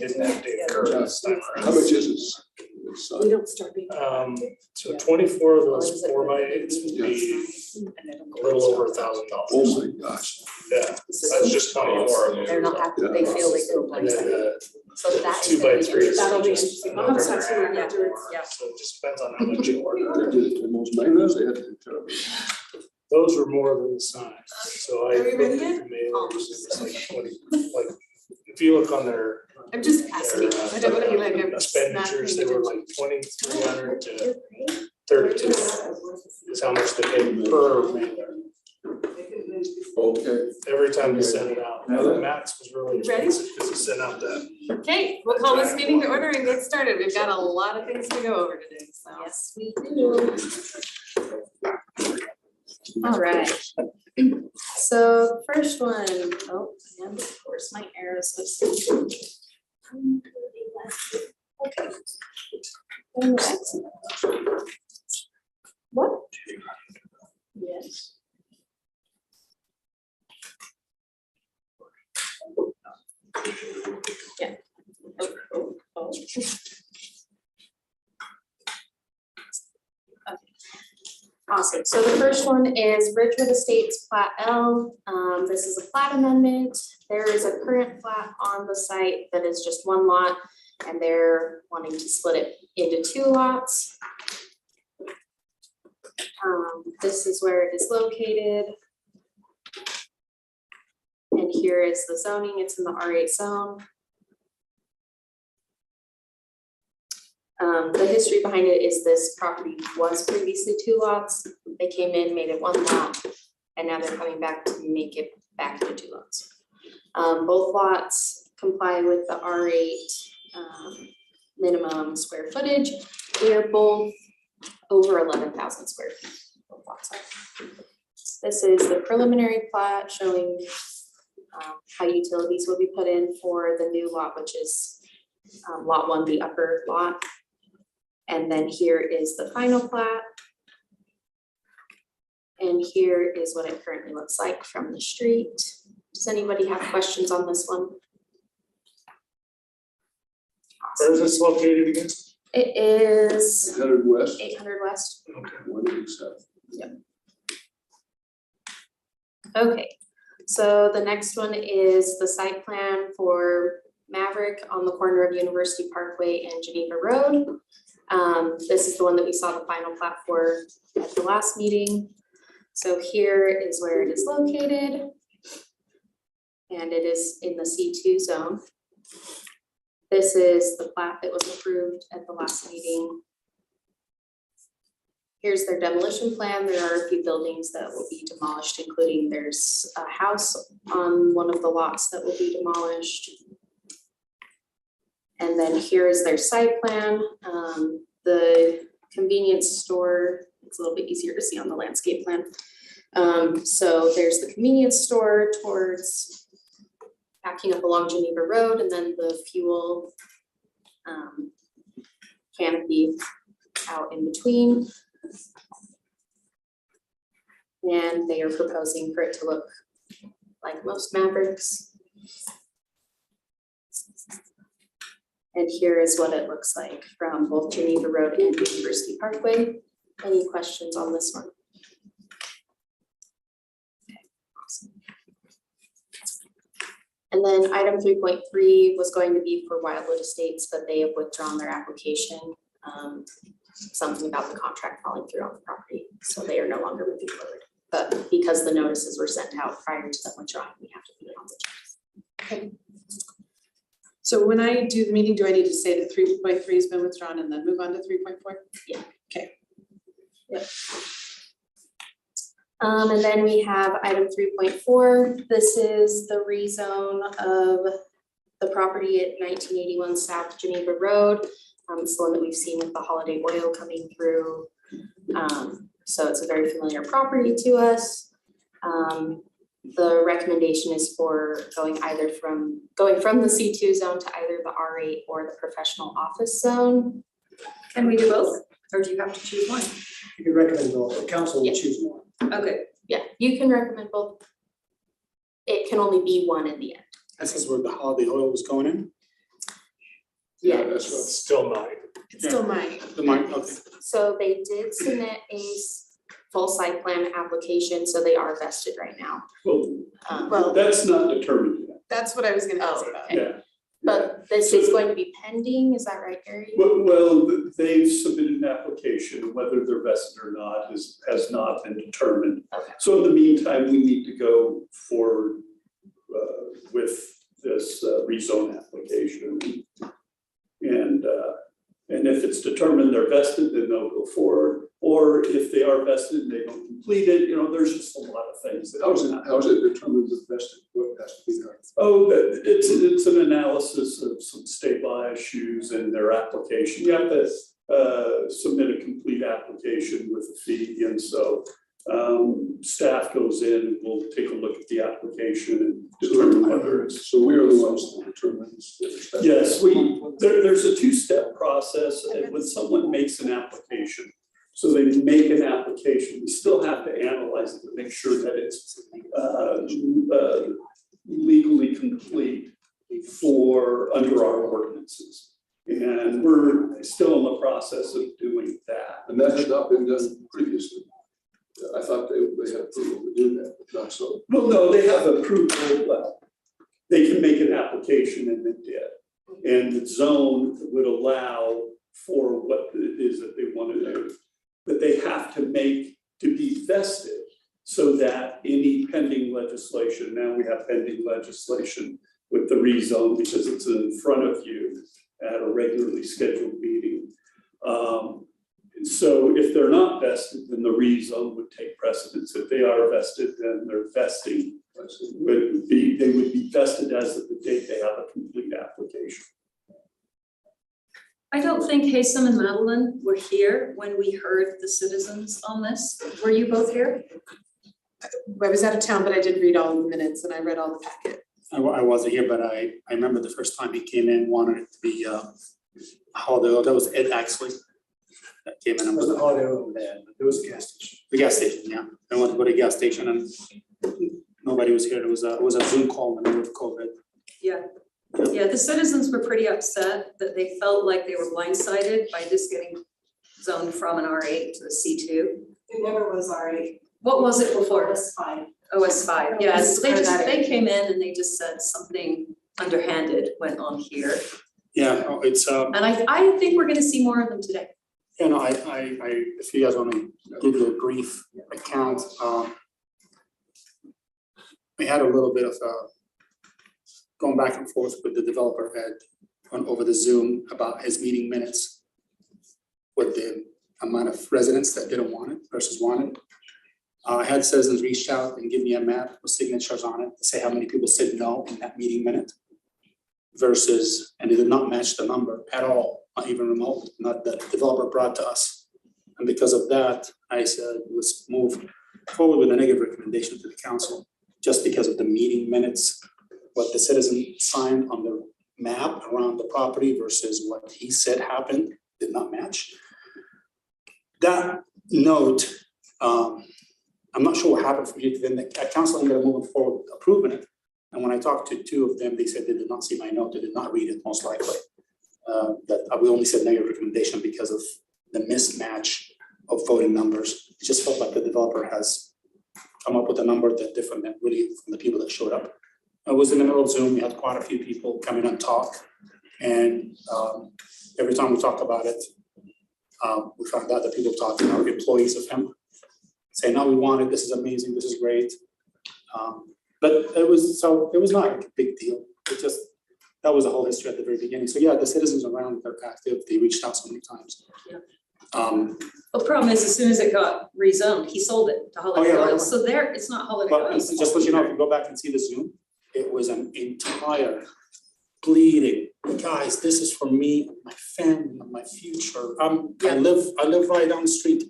didn't have to incur this time How around. much is this? We don't start being. So 24 of those 4x8s would be a little over $1,000. Oh my gosh. Yeah, that's just 24 of them. They're not happy, they feel they go And like then that. So that's. 2x3s. That'll be just interesting. I'll have to another talk to her grand afterwards, more. yeah. So it just depends on how much you order. They did it to most neighbors, they had to tell me. Those were more than the sign. So I Are we looked ready at yet? the mailers, it was like 20, like, if you look on their I'm just asking, I don't wanna be like I'm expenditures, they snapping were like 2,300 to 32 is how much they paid per mailer. Okay. Every time they sent it out. Now the Max was really You ready? expensive because he sent out that. Okay, we'll call this meeting to order and get started. We've got a lot of things to go over today, so. Yes, we do. All right. So first one, oh, and of course my arrows was. Okay. And next. What? Yes. Yeah. Oh. Awesome, so the first one is Bridgewood Estates Plat L. This is a plat amendment. There is a current plat on the site that is just one lot, and they're wanting to split it into 2 lots. This is where it is located. And here is the zoning, it's in the R8 zone. The history behind it is this property was previously 2 lots. They came in, made it 1 lot, and now they're coming back to make it back into 2 lots. Both lots comply with the R8 minimum square footage. They are both over 11,000 square feet. Both lots are. This is the preliminary plat showing how utilities will be put in for the new lot, which is lot 1, the upper lot. And then here is the final plat. And here is what it currently looks like from the street. Does anybody have questions on this one? Where is this located again? It is 800 west, 800 West. 180 south. Okay, so the next one is the site plan for Maverick on the corner of University Parkway and Geneva Road. This is the one that we saw the final plat for at the last meeting. So here is where it is located. And it is in the C2 zone. This is the plat that was approved at the last meeting. Here's their demolition plan. There are a few buildings that will be demolished, including there's a house on one of the lots that will be demolished. And then here is their site plan. The convenience store, it's a little bit easier to see on the landscape plan. So there's the convenience store towards backing up along Geneva Road, and then the fuel canopy out in between. And they are proposing for it to look like most Mavericks. And here is what it looks like from both Geneva Road and University Parkway. Any questions on this one? Okay, awesome. And then item 3.3 was going to be for Wildwood Estates, but they have withdrawn their application. Something about the contract falling through on the property, so they are no longer moving forward. But because the notices were sent out prior to them withdrawing, we have to be on the check. Okay. So when I do the meeting, do I need to say that 3.3 has been withdrawn and then move on to 3.4? Yeah. Okay. Yep. And then we have item 3.4. This is the rezone of the property at 1981 South Geneva Road. It's the one that we've seen with the Holiday Oil coming through. So it's a very familiar property to us. The recommendation is for going from the C2 zone to either the R8 or the professional office zone. Can we do both, or do you have to choose one? You can recommend both, the council will Yeah. choose one. Okay, Yeah, you can recommend both. It can only be one in the end. That's because where the holiday oil was going in. Yeah, yet. that's what. It's still mine. It's still mine. The mark, okay. So they did submit a full site plan application, so they are vested right now. Well, Well, that's not determined yet. that's what I was gonna ask Oh, about. okay. Yeah. But this is going to be pending, is that right, Gary? Well, they've submitted an application, whether they're vested or not has not been determined. Okay. So in the meantime, we need to go forward with this rezone application. And if it's determined they're vested, then they'll go forward. Or if they are vested and they don't complete it, there's just a lot of things that. How is it determined the vested, what has to be done? Oh, it's an analysis of some state law issues in their application. You have to submit a complete application with a fee, and so staff goes in and will take a look at the application and determine whether it's. So we are the ones that determine. Yes, there's a two-step process, and when someone makes an application. So they make an application, we still have to analyze it to make sure that it's legally complete under our ordinances. And we're still in the process of doing that. And that had not been done previously. I thought they had approval to do that, but not so. Well, no, they have approval, but they can make an application and it did. And the zone would allow for what it is that they want to do. But they have to be vested so that any pending legislation, now we have pending legislation with the rezone because it's in front of you at a regularly scheduled meeting. So if they're not vested, then the rezone would take precedence. If they are vested, then their vesting would be vested as of the date they have a complete application. I don't think Haysom and Madeline were here when we heard the citizens on this. Were you both here? I was out of town, but I did read all the minutes and I read all the packet. I wasn't here, but I remember the first time he came in, wanted it to be, that was Ed Axley. That came in and There was was a holiday over there, but there was a gas station. the gas station, yeah. I went to go to the gas station and nobody was here. It was a Zoom call in the middle of COVID. Yeah, the citizens were pretty upset that they felt like they were blindsided by this getting zoned from an R8 to a C2. It never was R8. What was it before? OS5. OS5, yeah, so they Before that. they came in and they just said something underhanded went on here. Yeah, no, it's, And I think we're gonna see more of them today. if you guys want to give you a brief account, we had a little bit of going back and forth with the developer Ed over the Zoom about his meeting minutes with the amount of residents that didn't want it versus wanted. I had citizens reach out and give me a map with signatures on it to say how many people said no in that meeting minute versus, and it did not match the number at all, not even remote, not that the developer brought to us. And because of that, I said, let's move forward with a negative recommendation to the council, just because of the meeting minutes, what the citizen signed on the map around the property versus what he said happened did not match. That note, I'm not sure what happened from here to then the council ended up moving forward with approving it. And when I talked to two of them, they said they did not see my note, they did not read it most likely. That we only said negative recommendation because of the mismatch of voting numbers. It just felt like the developer has come up with a number that's different than really from the people that showed up. I was in the middle of Zoom, we had quite a few people come in and talk. And every time we talked about it, we found out that people talking are employees of him, saying, no, we want it, this is amazing, this is great. But it was not like a big deal. It just, that was the whole history at the very beginning. So yeah, the citizens around, they're active, they reached out so many times. Yeah. The The problem is, as soon as it got rezoned, he sold it to Holiday Oh, yeah, Oil, so there, it's not Holiday But Oil. just let you know, if you go back and see the Zoom, it was an entire pleading, guys, this is for me, my family, my future. I live right down the street.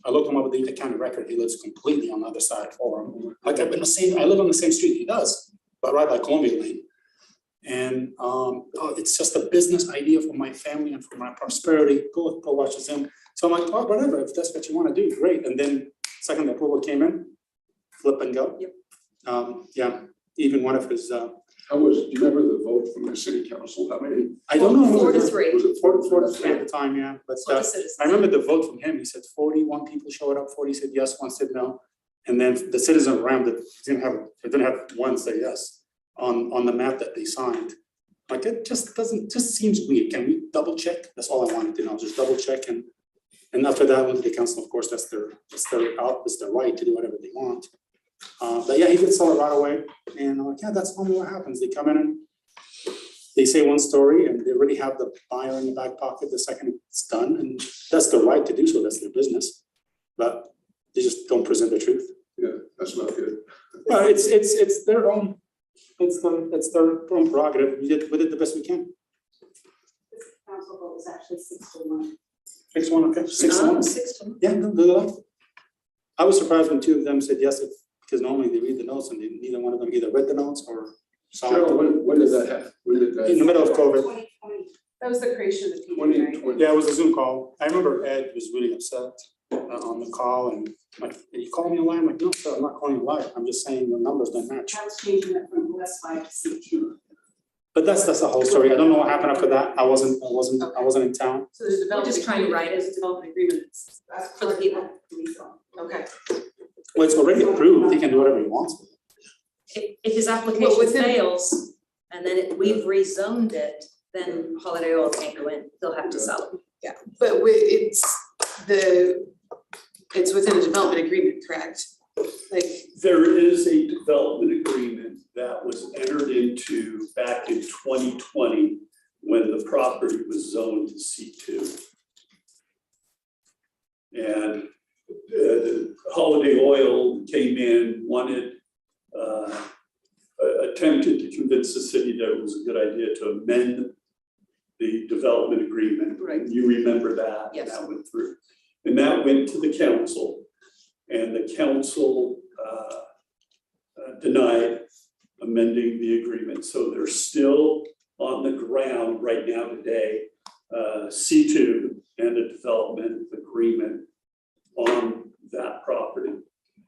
I looked him up with the county record, he lives completely on the other side of Orem. Like I live on the same street he does, but right by Columbia Lane. And it's just a business idea for my family and for my prosperity. Go watch the Zoom. So I'm like, oh, whatever, if that's what you want to do, great. And then second the approval came in, flip and go. Yep. Yeah, even one of his do you remember the vote from the city council? How many? I don't know. 4-3. Was it 4-3 at the time, yeah, but That's what the citizens. I remember the vote from him, he said 41 people showed up, 40 said yes, 1 said no. And then the citizen around it didn't have one say yes on the map that they signed. Like it just seems weird. Can we double check? That's all I wanted to know, just double check and after that went to the council, of course, that's their right to do whatever they want. But yeah, he did sell it right away and I'm like, yeah, that's normally what happens. They come in and they say one story and they already have the buyer in the back pocket the second it's done, and that's their right to do so, that's their business. But they just don't present the truth. Yeah, that's not good. It's their own, it's their own prerogative. We did the best we can. Council vote was actually 6-1. 6-1, okay, 6-1. 6-1. Yeah, no, good luck. I was surprised when 2 of them said yes, because normally they read the notes and neither one of them either read the notes or saw Cheryl, it. when did that happen? When did that? In the middle of COVID. 2020. That was the creation of the PD, 2020. right? Yeah, it was a Zoom call. I remember Ed was really upset on the call and like, are you calling me a liar? I'm like, no, sir, I'm not calling you a liar. I'm just saying your numbers don't match. That was changing it from S5 to C2. But that's the whole story. I don't know what happened after that. I wasn't in town. So there's a We're development. just trying to write it. There's a development agreement. That's For the people. Okay. Well, it's already approved. He can do whatever he wants with it. If his Well, application within- fails and then we've rezoned it, then Holiday Oil can't go in, they'll have to sell it. But it's within a development agreement, correct? Like, There is a development agreement that was entered into back in 2020 when the property was zoned C2. And Holiday Oil came in, attempted to convince the city that it was a good idea to amend the development agreement. Right. You remember that? Yes. And that went through. And that went to the council. And the council denied amending the agreement. So they're still on the ground right now today, C2 and a development agreement on that property.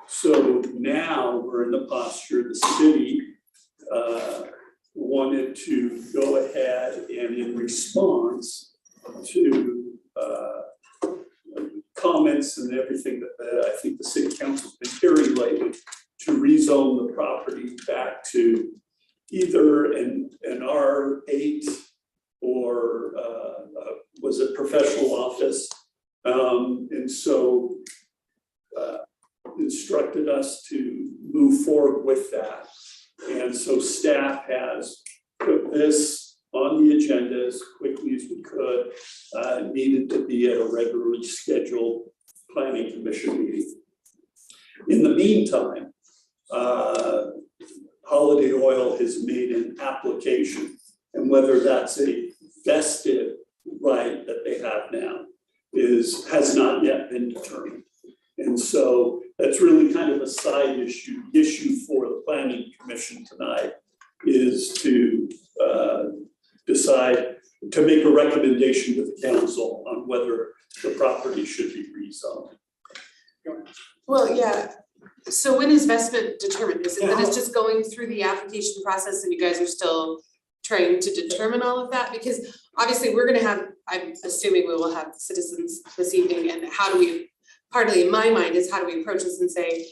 So now we're in the posture, the city wanted to go ahead and in response to comments and everything that I think the city council's been hearing lately, to rezone the property back to either an R8 or was it professional office? And so instructed us to move forward with that. And so staff has put this on the agenda as quickly as we could. Needed to be at a regularly scheduled planning commission meeting. In the meantime, Holiday Oil has made an application, and whether that's a vested right that they have now has not yet been determined. And so that's really kind of a side issue for the planning commission tonight, is to decide to make a recommendation to the council on whether the property should be rezoned. well, yeah, so when is vestment determined? Is it that it's just going through the application process and you guys are still trying to determine all of that? Because obviously we're gonna have, I'm assuming we will have citizens this evening, and how do we, partly in my mind is how do we approach this and say,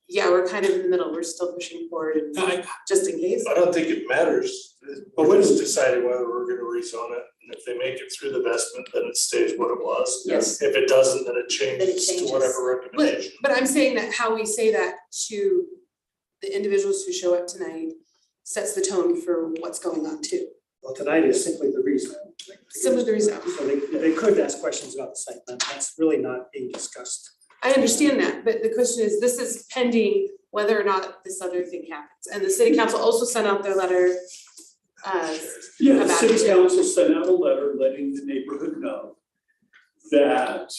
yeah, we're kind of in the middle, we're still pushing forward and just in case. I don't think it matters. We're just deciding whether we're gonna rezone it, and if they make it through the vestment, then it stays what it was. Yes. If it doesn't, then it changes to changes. whatever recommendation. But I'm saying that how we say that to the individuals who show up tonight sets the tone for what's going on too. Well, tonight is simply the reason. Simply the reason. So they could ask questions about the site plan, that's really not being discussed. I understand that, but the question is, this is pending whether or not this other thing happens. And the city council also sent out their letter. Yeah, the About city it. council sent out a letter letting the neighborhood know that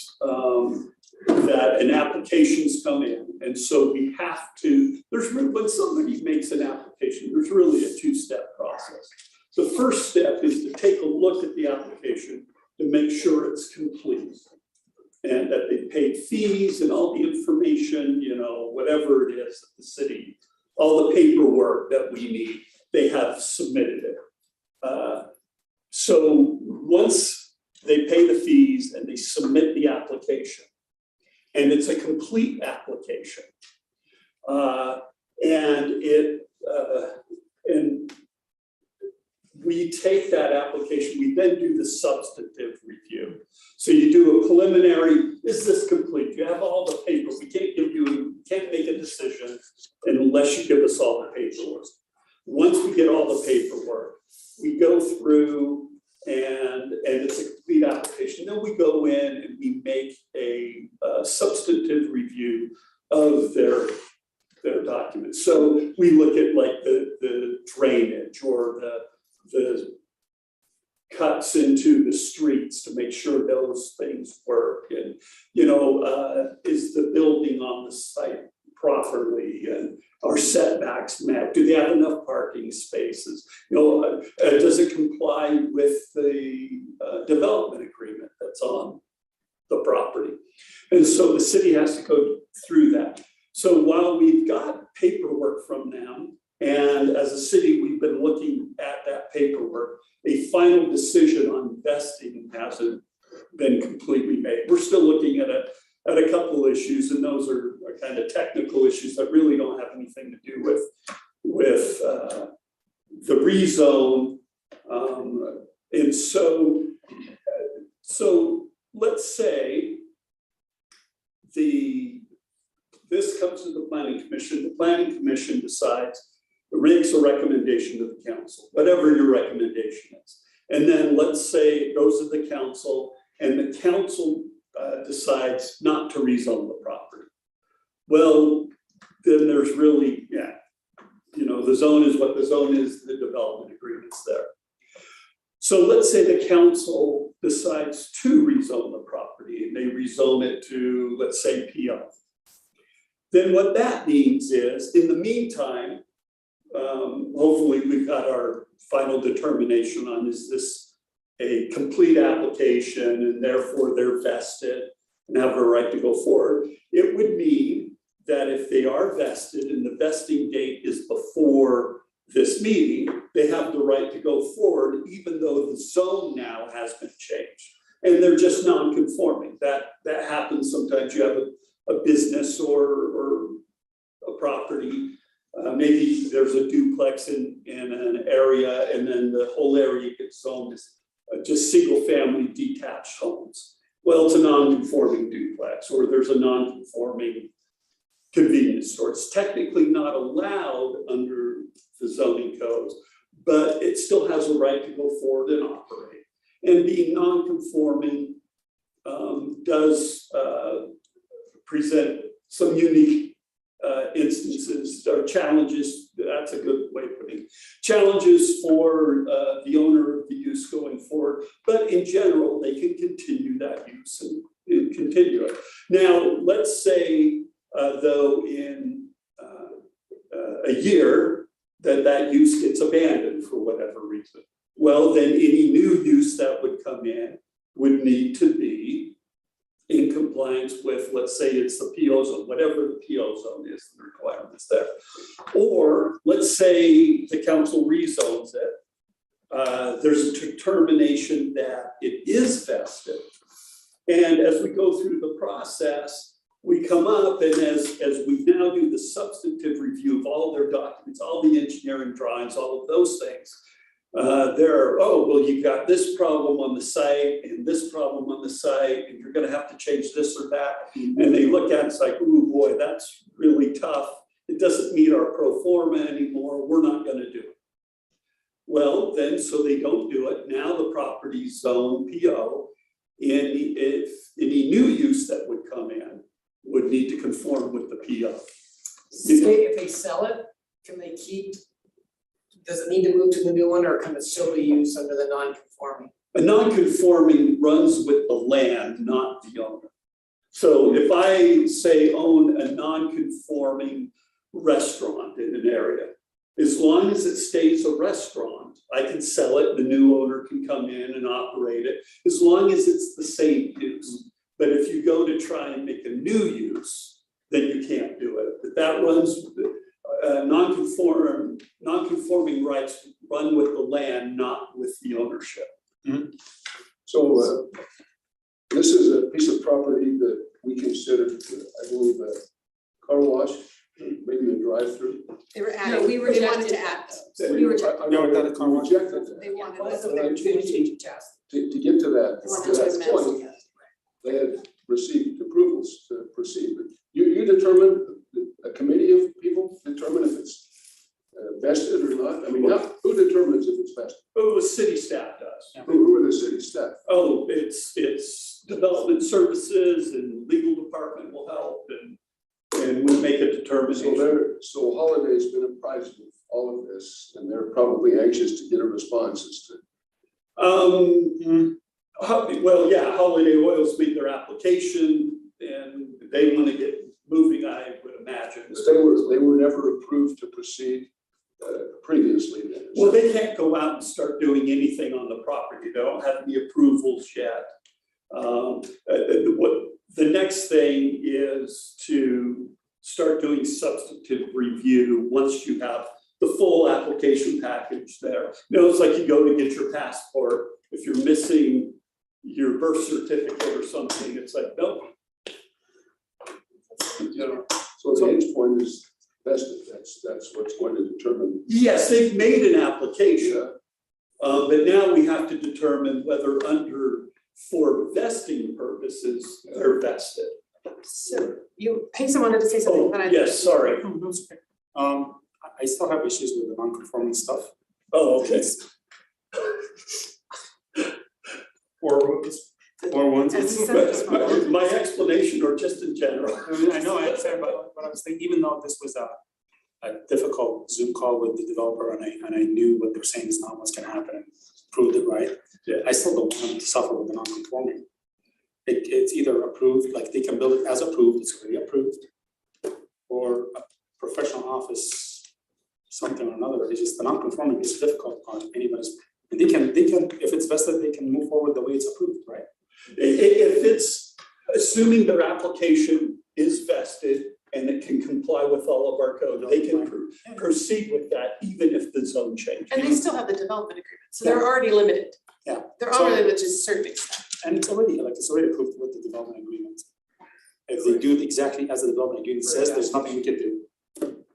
that an application's come in. And so we have to, when somebody makes an application, there's really a two-step process. The first step is to take a look at the application to make sure it's complete, and that they paid fees and all the information, whatever it is that the city, all the paperwork that we need, they have submitted it. So once they pay the fees and they submit the application, and it's a complete application, and we take that application, we then do the substantive review. So you do a preliminary, is this complete? You have all the paper. We can't make a decision unless you give us all the paperwork. Once we get all the paperwork, we go through and it's a complete application. Then we go in and we make a substantive review of their documents. So we look at like the drainage or the cuts into the streets to make sure those things work, and is the building on the site properly, and are setbacks met? Do they have enough parking spaces? Does it comply with the development agreement that's on the property? And so the city has to go through that. So while we've got paperwork from them, and as a city, we've been looking at that paperwork, a final decision on vesting hasn't been completely made. We're still looking at a couple of issues, and those are kind of technical issues that really don't have anything to do with the rezone. And so let's say this comes to the planning commission. The planning commission decides, makes a recommendation to the council, whatever your recommendation is. And then let's say it goes to the council, and the council decides not to rezone the property. Well, then there's really, the zone is what the zone is, the development agreement's there. So let's say the council decides to rezone the property, and they rezone it to, let's say, PO. Then what that means is, in the meantime, hopefully we've got our final determination on, is this a complete application and therefore they're vested and have a right to go forward. It would mean that if they are vested and the vesting date is before this meeting, they have the right to go forward, even though the zone now has been changed. And they're just non-conforming. That happens sometimes. You have a business or a property. Maybe there's a duplex in an area, and then the whole area gets zoned as just single family detached homes. Well, it's a non-conforming duplex, or there's a non-conforming convenience store. It's technically not allowed under the zoning codes, but it still has a right to go forward and operate. And being non-conforming does present some unique instances or challenges. That's a good way of putting it. Challenges for the owner of the use going forward, but in general, they can continue that use and continue it. Now, let's say though in a year that use gets abandoned for whatever reason. Well, then any new use that would come in would need to be in compliance with, let's say it's the PO zone, whatever the PO zone is, the requirements there. Or let's say the council rezones it. There's a determination that it is vested. And as we go through the process, we come up, and as we now do the substantive review of all their documents, all the engineering drawings, all of those things, you've got this problem on the site and this problem on the site, and you're gonna have to change this or that. And they look at it, it's like, ooh, boy, that's really tough. It doesn't meet our pro forma anymore. We're not gonna do it. Well, then, so they don't do it. Now the property's zone PO, and if any new use that would come in would need to conform with the PO. If they sell it, can they keep, does it need to move to the new one, or can it still be used under the non-conforming? A non-conforming runs with the land, not the owner. So if I say own a non-conforming restaurant in an area, as long as it stays a restaurant, I can sell it, the new owner can come in and operate it, as long as it's the same use. But if you go to try and make a new use, then you can't do it. But that runs, non-conforming rights run with the land, not with the ownership. So, this is a piece of property that we considered, I believe, a car wash, maybe a drive-through. They were No, adding, we they wanted rejected to add those. We rejected. I know that car wash. Rejected that. They wanted Well, those. that's what they were doing, changing test. To get to that, They wanted to to that amend. point, they had received approvals to proceed. But you determine, a committee of people determine if it's vested or not? I mean, who determines if it's vested? Oh, the city staff does. Who are the city staff? Oh, it's development services and legal department will help and we make a determination. So Holiday's been apprised of all of this, and they're probably anxious to get a response as to. Well, yeah, Holiday Oil's made their application and they want to get moving, I would imagine. They were never approved to proceed previously then. Well, they can't go out and start doing anything on the property. They don't have any approvals yet. The next thing is to start doing substantive review once you have the full application package there. You know, it's like you go to get your passport. If you're missing your birth certificate or something, it's like, nope. You know, So the end point is vested, that's what's going to determine. yes, they've made an application, but now we have to determine whether for vesting purposes, they're vested. So Hasten wanted to say something, Oh, but I. yes, sorry. I still have issues with the non-conforming stuff. Oh, okay. Or ones. As he said, just one. My explanation or just in general. I know, I understand, but I was thinking, even though this was a difficult Zoom call with the developer and I knew what they're saying is not what's gonna happen and proved it right. Yeah. I still don't want them to suffer with the non-conforming. It's either approved, like they can build it as approved, it's already approved. Or a professional office, something or another, it's just the non-conforming is difficult on anybody's. And they can, if it's vested, they can move forward the way it's approved, right? If it's, assuming their application is vested and it can comply with all of our code, they can proceed with that even if the zone changes. And they still have the development agreement, so they're already limited. Yeah. They're So- already limited to a certain extent. And it's already approved with the development agreement. If they do it exactly as the development agreement says, there's nothing we can do.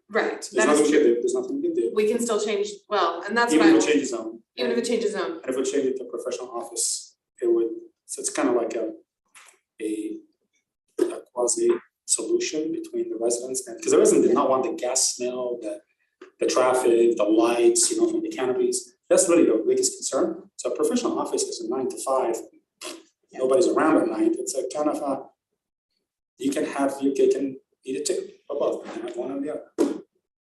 Right, There's that nothing we is can true. do, there's nothing we can do. We can still change, well, and that's what Even I, if it changes zone. even if it changes zone. And if we change it to professional office, it would, so it's kind of like a quasi solution between the residents and, because the residents did not want the gas smell, the traffic, the lights, from the canopies. That's really the biggest concern. So a professional office is a 9 to 5. Nobody's around at night. It's a kind of you can eat a tick above, and have one or the other.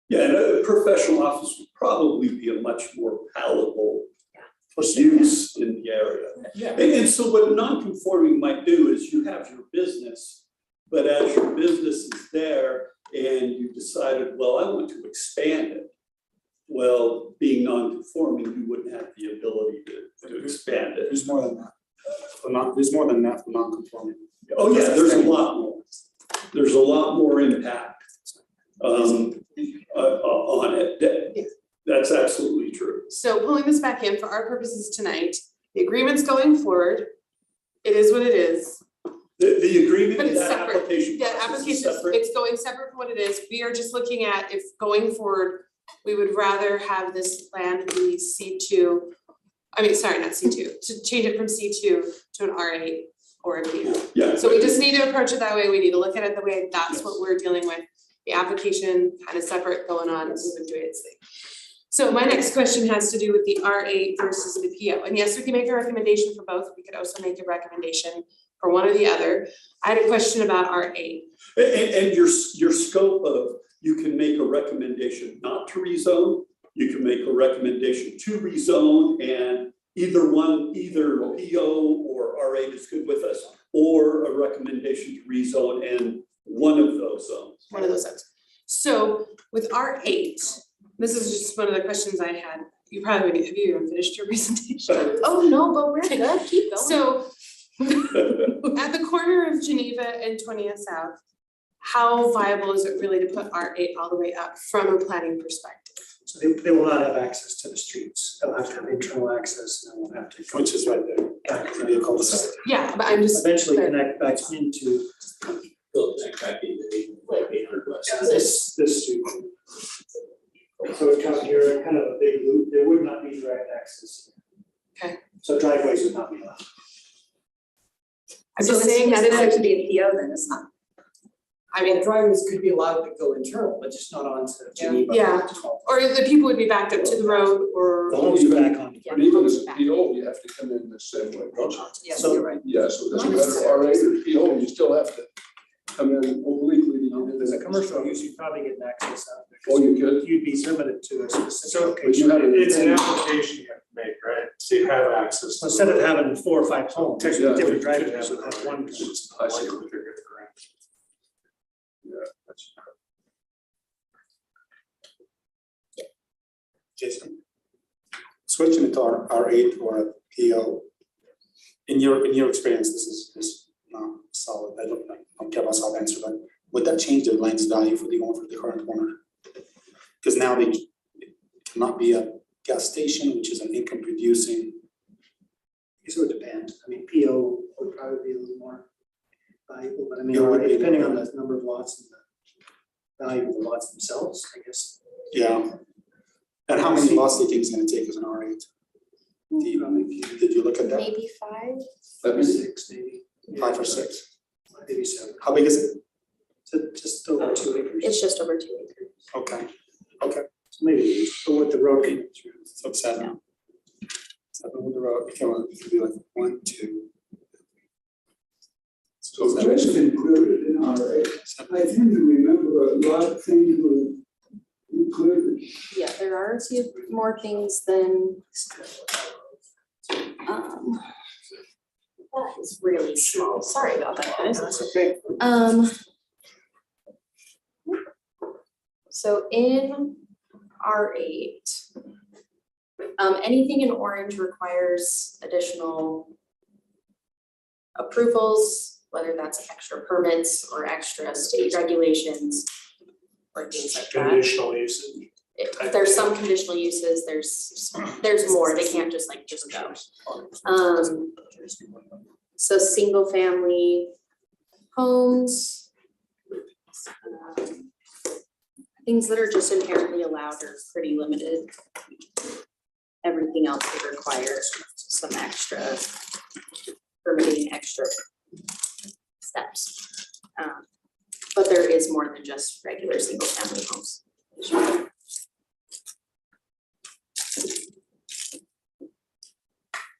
Yeah, and a professional office would probably be a much more palatable use in the area. Yeah. And so what non-conforming might do is you have your business, but as your business is there and you decided, well, I want to expand it. Well, being non-conforming, you wouldn't have the ability to expand it. There's more than that. There's more than that for non-conforming. Oh, yeah, there's a lot more. There's a lot more impact on it. That's absolutely true. So pulling this back in for our purposes tonight, the agreement's going forward. It is what it is. The agreement, But it's that separate. application Yeah, process is application, separate. it's going separate from what it is. We are just looking at if going forward, we would rather have this land be C2. I mean, sorry, not C2, to change it from C2 to an R8 or a P. Yeah. So we just need to approach it that way. We need to look at it the way that's what we're dealing with. The application kind of separate going on, moving doing its thing. So my next question has to do with the R8 versus the PO. And yes, we can make a recommendation for both. We could also make a recommendation for one or the other. I had a question about R8. And your scope of, you can make a recommendation not to rezone, you can make a recommendation to rezone, and either PO or R8 is good with us, or a recommendation to rezone and one of those zones. One of those zones. So with R8, this is just one of the questions I had. You probably have you even finished your presentation? Oh, no, but we're good, keep going. So at the corner of Geneva and 20th South, how viable is it really to put R8 all the way up from a planning perspective? So they will not have access to the streets, they'll have to have internal access, and they won't have to. Which is right there. It'll be a cul-de-sac. Yeah, but I'm just. Eventually connect back into, this street. So it comes here, kind of a big loop, there would not be direct access. Okay. So driveways would not be allowed. I'm just saying that It's is to be a PO then, it's not. I mean, driveways could be allowed to go internal, but just not onto Geneva. Yeah. or the people would be backed up to the road or. The homes are back on. But even as a PO, you have to come in the same way, don't you? Yes, So- you're right. Yeah, so it doesn't matter RA or PO, you still have to come in obliquely to get into As a the commercial use, you'd probably get access out there. Oh, you could? You'd be limited to a specific So, But location. you have It's an application you have to make, right? So you have access. So instead of having 4 or 5 homes, Yeah. different You could driveways, have you'll have one. It's just I see. unlikely they're gonna grant. Yeah, that's. Jason. Switching it to R8 or a PO. In your experience, this is not solid, I don't care about solid answer, but would that change the land's value for the owner, for the current owner? Because now it cannot be a gas station, which is an income producing. So it depends, I mean, PO would probably be a little more valuable, but I mean, It would be depending more. on the number of lots and the value of the lots themselves, I guess. Yeah. And how many lots do you think it's gonna take as an R8? Did you look at that? Maybe 5? That'd be 6 maybe. 5 or 6? Maybe 7, How big is it? so just over 2 acres. It's just over 2 acres. Okay, So maybe 8, but with the road coming through. so 7. 7 with the road, it can be like 1, 2. So It's just included in RA. I tend to remember a lot of things were included. Yeah, there are a few more things than, that is really small, sorry about that, guys. That's okay. So in R8, anything in orange requires additional approvals, whether that's extra permits or extra state regulations or things like that. Conditional usage. If there's some conditional uses, there's more, they can't just go. So single family homes. Things that are just inherently allowed are pretty limited. Everything else would require some extra permitting, extra steps. But there is more than just regular single family homes.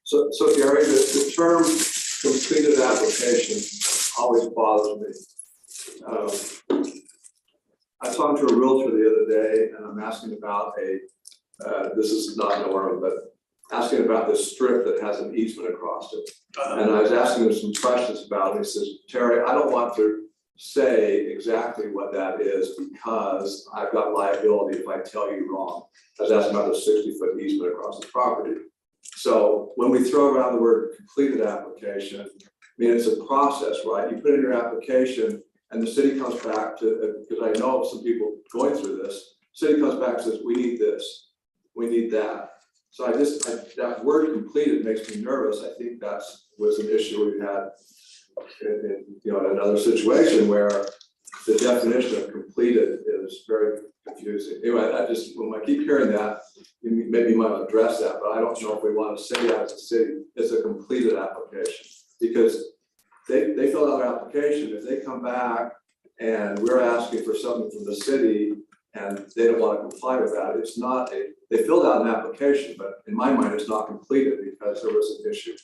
So Gary, the term completed application always bothers me. I talked to a realtor the other day and I'm asking about this is not an Orem, but asking about this strip that has an easement across it. And I was asking him some questions about it. He says, Terry, I don't want to say exactly what that is because I've got liability if I tell you wrong. I was asking about the 60-foot easement across the property. So when we throw around the word completed application, I mean, it's a process, right? You put in your application and the city comes back to, because I know of some people going through this, city comes back and says, we need this, we need that. So that word completed makes me nervous. I think was an issue we had in another situation where the definition of completed is very confusing. Anyway, when I keep hearing that, maybe you might address that, but I don't know if we want to say that as a city, it's a completed application. Because they fill out their application, if they come back and we're asking for something from the city and they don't want to comply with that, it's not they filled out an application, but in my mind, it's not completed because there was an issue.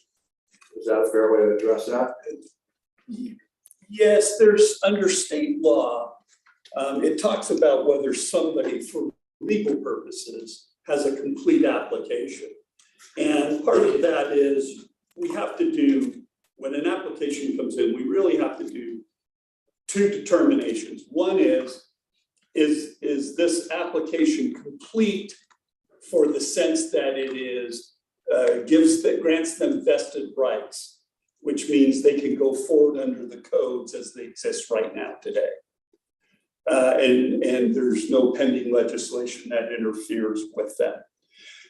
Is that a fair way to address that? Yes, there's under state law, it talks about whether somebody for legal purposes has a complete application. And part of that is we have to do, when an application comes in, we really have to do 2 determinations. One is this application complete for the sense that it is, grants them vested rights, which means they can go forward under the codes as they exist right now today. And there's no pending legislation that interferes with that.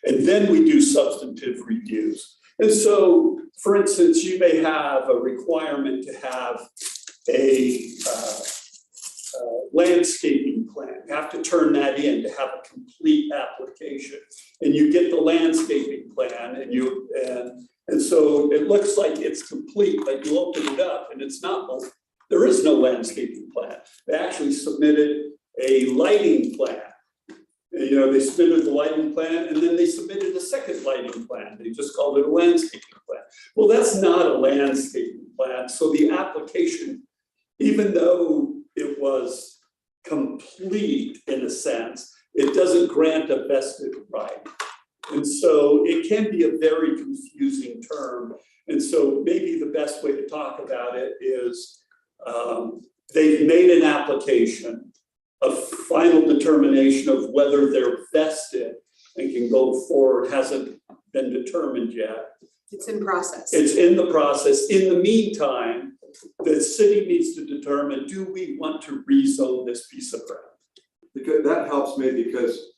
And then we do substantive reviews. And so, for instance, you may have a requirement to have a landscaping plan. You have to turn that in to have a complete application. And you get the landscaping plan and so it looks like it's complete, but you open it up and it's not, there is no landscaping plan. They actually submitted a lighting plan. You know, they submitted the lighting plan and then they submitted a second lighting plan. They just called it a landscaping plan. Well, that's not a landscaping plan. So the application, even though it was complete in a sense, it doesn't grant a vested right. And so it can be a very confusing term. And so maybe the best way to talk about it is they've made an application, a final determination of whether they're vested and can go forward hasn't been determined yet. It's in process. It's in the process. In the meantime, the city needs to determine, do we want to rezone this piece of ground? Because that helps me because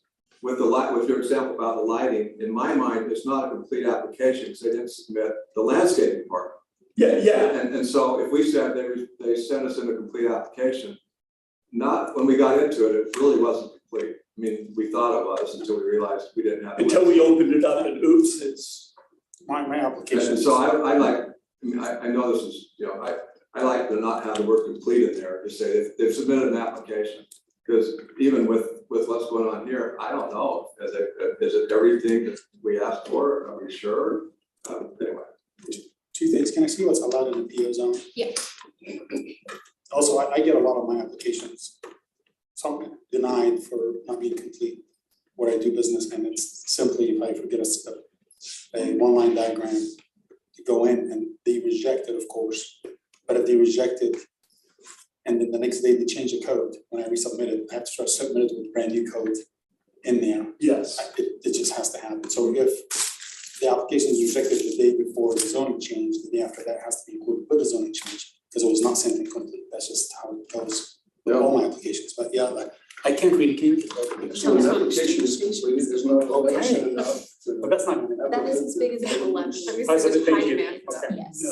with your example about the lighting, in my mind, it's not a complete application because they didn't submit the landscaping part. Yeah. And so if we said they sent us in a complete application, not when we got into it, it really wasn't complete. I mean, we thought it was until we realized we didn't have. Until we opened it up and oops, it's. My application. And so I like, I mean, I know this is, you know, I like to not have the word complete in there, just say they've submitted an application. Because even with what's going on here, I don't know, is it everything that we asked for? Are we sure? Anyway. Two things, can I see what's allowed in the PO zone? Yeah. Also, I get a lot of my applications, some denied for not being complete, where I do business, and it's simply if I forget a one-line diagram to go in, and they reject it, of course, but if they reject it, and then the next day they change the code, when I resubmit it, I have to start submitting it with brand new code in there. Yes. It just has to happen. So if the application is rejected the day before the zoning change, the day after that has to be included with the zoning change, because it was not sent incomplete. That's just how it goes with all my applications. But yeah, I can't really keep it. So an application is completed, there's no elevation enough. But that's not. That is as big as a lunch. I'm I said just thank you. man. Okay. Yes.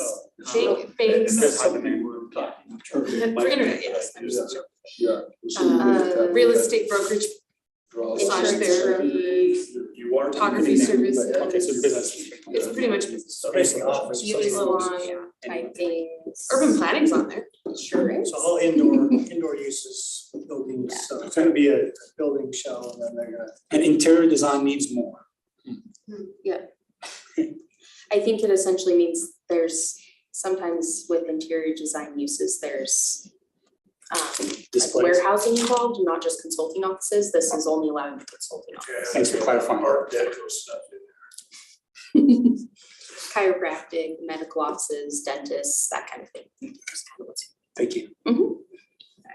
Big, big. And that's something we're talking. For internet, yes. I'm just joking. Yeah. Real estate brokerage, massage therapy, You are. photography service. Okay, so business. It's pretty much Basically office. Beauty salon type things. urban planning's on there. Sure is. So all indoor uses, buildings, so it's gonna be a building show and then they're gonna. And interior design needs more. I think it essentially means there's sometimes with interior design uses, there's like Displays. warehousing involved, not just consulting offices. This is only allowing the consulting office. Thanks for clarifying. Art deco stuff in there. Chiropractic, medical offices, dentists, that kind of thing. That's kind of what's. Thank you. Alright,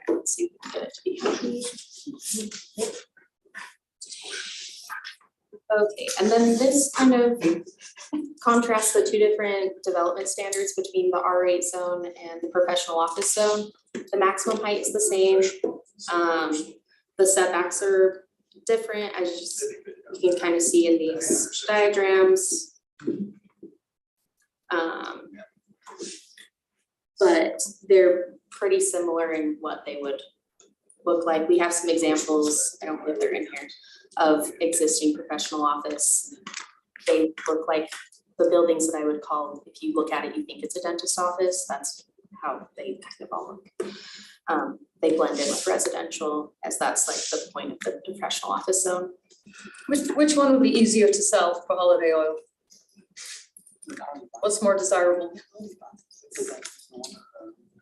let's see if we can get it to be happy. Okay, and then this kind of contrasts the two different development standards between the R8 zone and the professional office zone. The maximum height is the same. The setbacks are different, as you can kind of see in these diagrams. But they're pretty similar in what they would look like. We have some examples, I don't know if they're in here, of existing professional office. They look like the buildings that I would call, if you look at it, you think it's a dentist office. That's how they kind of all look. They blend in with residential, as that's like the point of the professional office zone. Which one would be easier to sell for holiday oil? What's more desirable?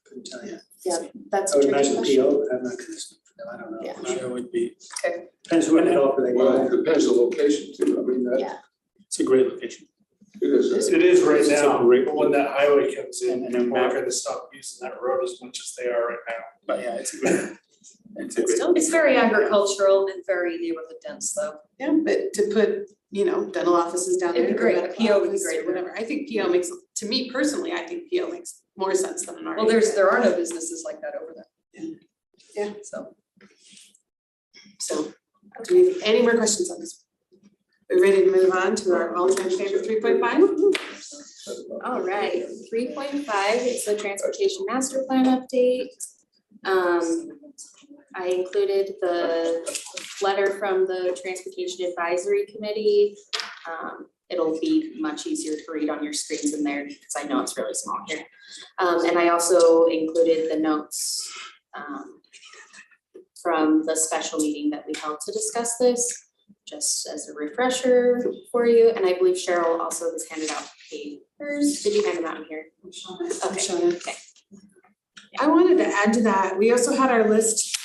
Couldn't tell you. Yeah, that's I a would tricky imagine question. PO would have that kind of stuff, I don't know. Yeah. I'm sure it would be. Okay. Depends what developer they Well, go. it depends on the location too, I mean, that. Yeah. It's a great location. It is. It is right It's now, not great. but when that highway comes in, And then people are gonna stop using that road as much as they are right now. But yeah, it's a great. It's a great. It's very agricultural and very neighborhood dense though. Yeah, but to put, dental offices down there. It'd be or great. medical PO would be office or great there. Whatever, I think PO makes, to me personally, I think PO makes more sense than an R8. Well, there are no businesses like that over there. Yeah. So, So, do we have any more questions on this? We're ready to move on to our all-time favorite 3.5? All right, 3.5 is the transportation master plan update. I included the letter from the Transportation Advisory Committee. It'll be much easier to read on your screens in there because I know it's really small here. And I also included the notes from the special meeting that we held to discuss this, just as a refresher for you. And I believe Cheryl also has handed out papers. Did you hand them out in here? Okay. Okay. I wanted to add to that, we also had our list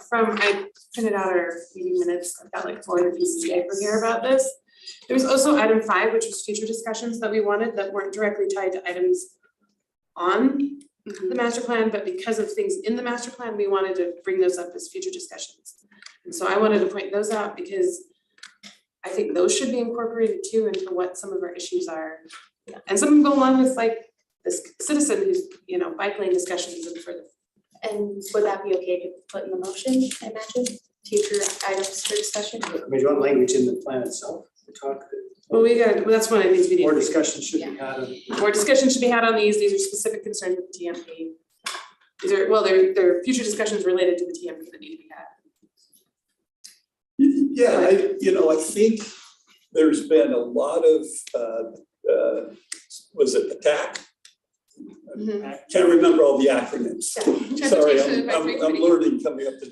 from, I printed out our meeting minutes, I've got like 400 pieces of paper here about this. There was also item 5, which was future discussions that we wanted that weren't directly tied to items on the master plan, but because of things in the master plan, we wanted to bring those up as future discussions. And so I wanted to point those out because I think those should be incorporated too into what some of our issues are. And some of them go along with like this citizen who's, you know, bike lane discussions and further. And would that be okay to put in the motion, I imagine, future items for discussion? I mean, you want language in the plan itself to talk, Well, that's one of the things we need. more to do. discussion should be had on. More discussion should be had on these are specific concerns with the TMP. These are, well, they're future discussions related to the TMP that need to be had. Yeah, I think there's been a lot of, was it attack? I can't remember all the acronyms. Sorry, Transportation I'm Advisory Committee. learning coming up to,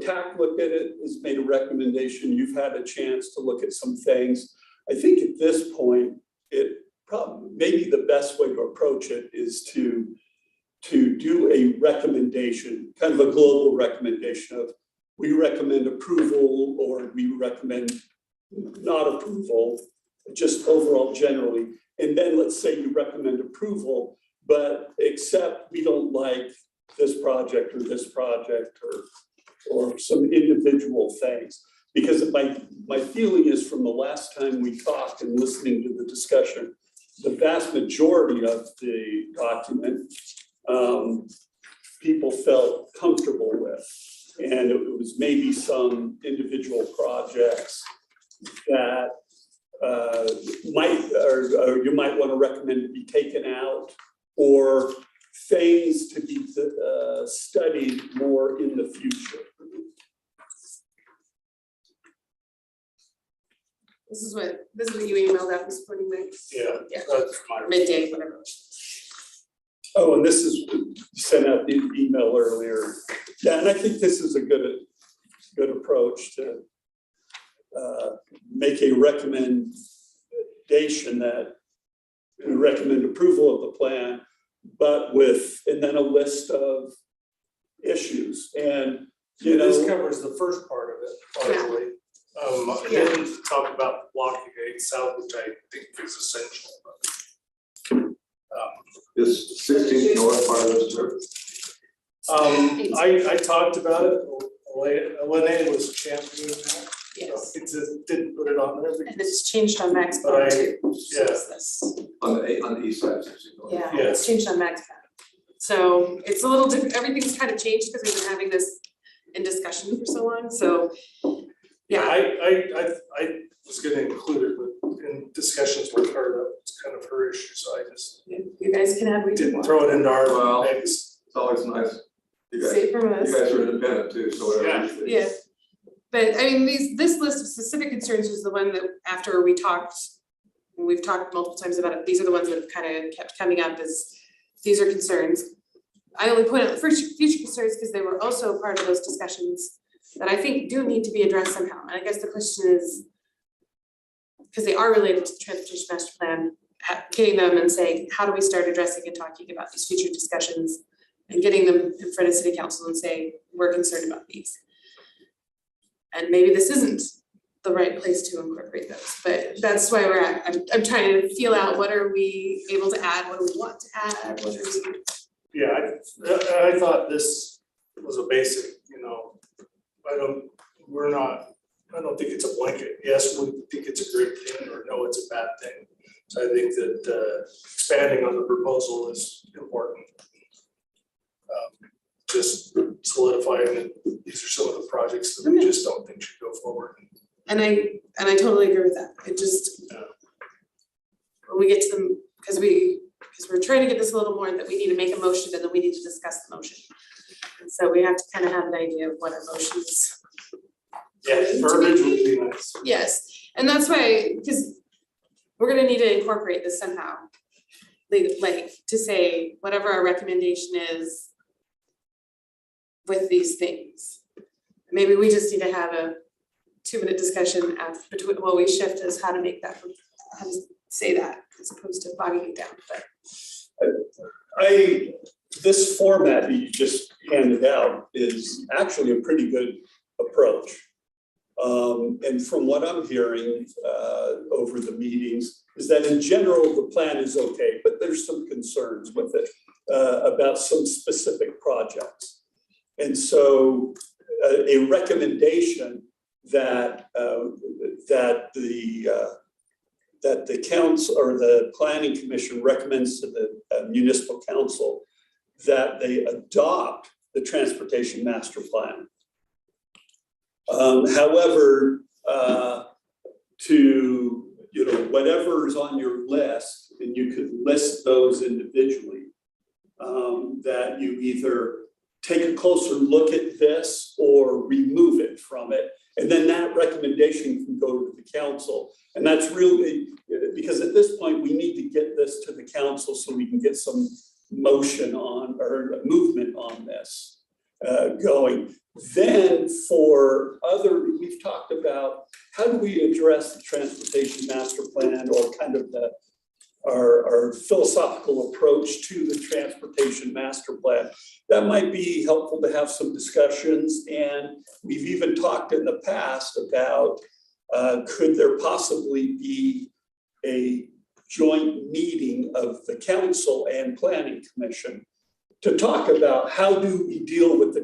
TAC looked at it, has made a recommendation, you've had a chance to look at some things. I think at this point, it probably, maybe the best way to approach it is to do a recommendation, kind of a global recommendation of, we recommend approval or we recommend not approval, just overall generally. And then let's say you recommend approval, but except we don't like this project or some individual things. Because my feeling is from the last time we talked and listening to the discussion, the vast majority of the document people felt comfortable with. And it was maybe some individual projects that you might want to recommend to be taken out, or things to be studied more in the future. This is what you emailed out this morning, Mike? Yeah, Yeah. that's my. Midday, whatever. Oh, and this is sent out the email earlier. Yeah, and I think this is a good approach to make a recommendation that we recommend approval of the plan, but and then a list of issues. And This covers the first part of it, largely. I didn't talk about blocking it south, which I think is essential. This 16th north part of this trip. I talked about it, Lene was championing that. Yes. It just didn't put it on there. And it's changed on Max But Plan too. So yeah. it's this. On the east side of 16th north. Yeah, Yeah. it's changed on Max Plan. So it's a little different, everything's kind of changed because we've been having this in discussion for so long, so. Yeah, I was gonna include it in discussions with her, that was kind of her issue, so I just You guys can have what you didn't want. throw it into our Well, mix. It's always nice. You guys, Say from us. you guys are independent too, so whatever. you think. Yeah. But I mean, this list of specific concerns was the one that after we talked, and we've talked multiple times about it, these are the ones that have kind of kept coming up as, these are concerns. I only put out the first future concerns because they were also part of those discussions that I think do need to be addressed somehow. And I guess the question is, because they are related to the transportation master plan, getting them and saying, how do we start addressing and talking about these future discussions and getting them in front of city council and say, we're concerned about these. And maybe this isn't the right place to incorporate those, but that's why we're at, I'm trying to feel out what are we able to add, what do we want to add, what are we. Yeah, I thought this was a basic, I don't think it's a blanket, yes, we think it's a great thing, or no, it's a bad thing. So I think that expanding on the proposal is important. just solidifying that these are some of the projects that we just don't think should go forward. And I totally agree with that. It just, when we get to them, because we're trying to get this a little more, that we need to make a motion and then we need to discuss the motion. And so we have to kind of have an idea of what our motion is. Yeah, verbiage would be nice. Yes, and that's why, because we're gonna need to incorporate this somehow. Like to say whatever our recommendation is with these things. Maybe we just need to have a 2-minute discussion between, while we shift as how to make that, how to say that, as opposed to bogging it down, but. This format that you just handed out is actually a pretty good approach. And from what I'm hearing over the meetings is that in general, the plan is okay, but there's some concerns with it about some specific projects. And so a recommendation that the council or the planning commission recommends to the municipal council that they adopt the transportation master plan. However, to, whatever is on your list, and you could list those individually, that you either take a closer look at this or remove it from it. And then that recommendation can go to the council. And that's really, because at this point, we need to get this to the council so we can get some motion on, or movement on this going. Then for we've talked about how do we address the transportation master plan, or kind of our philosophical approach to the transportation master plan. That might be helpful to have some discussions, and we've even talked in the past about could there possibly be a joint meeting of the council and planning commission to talk about how do we deal with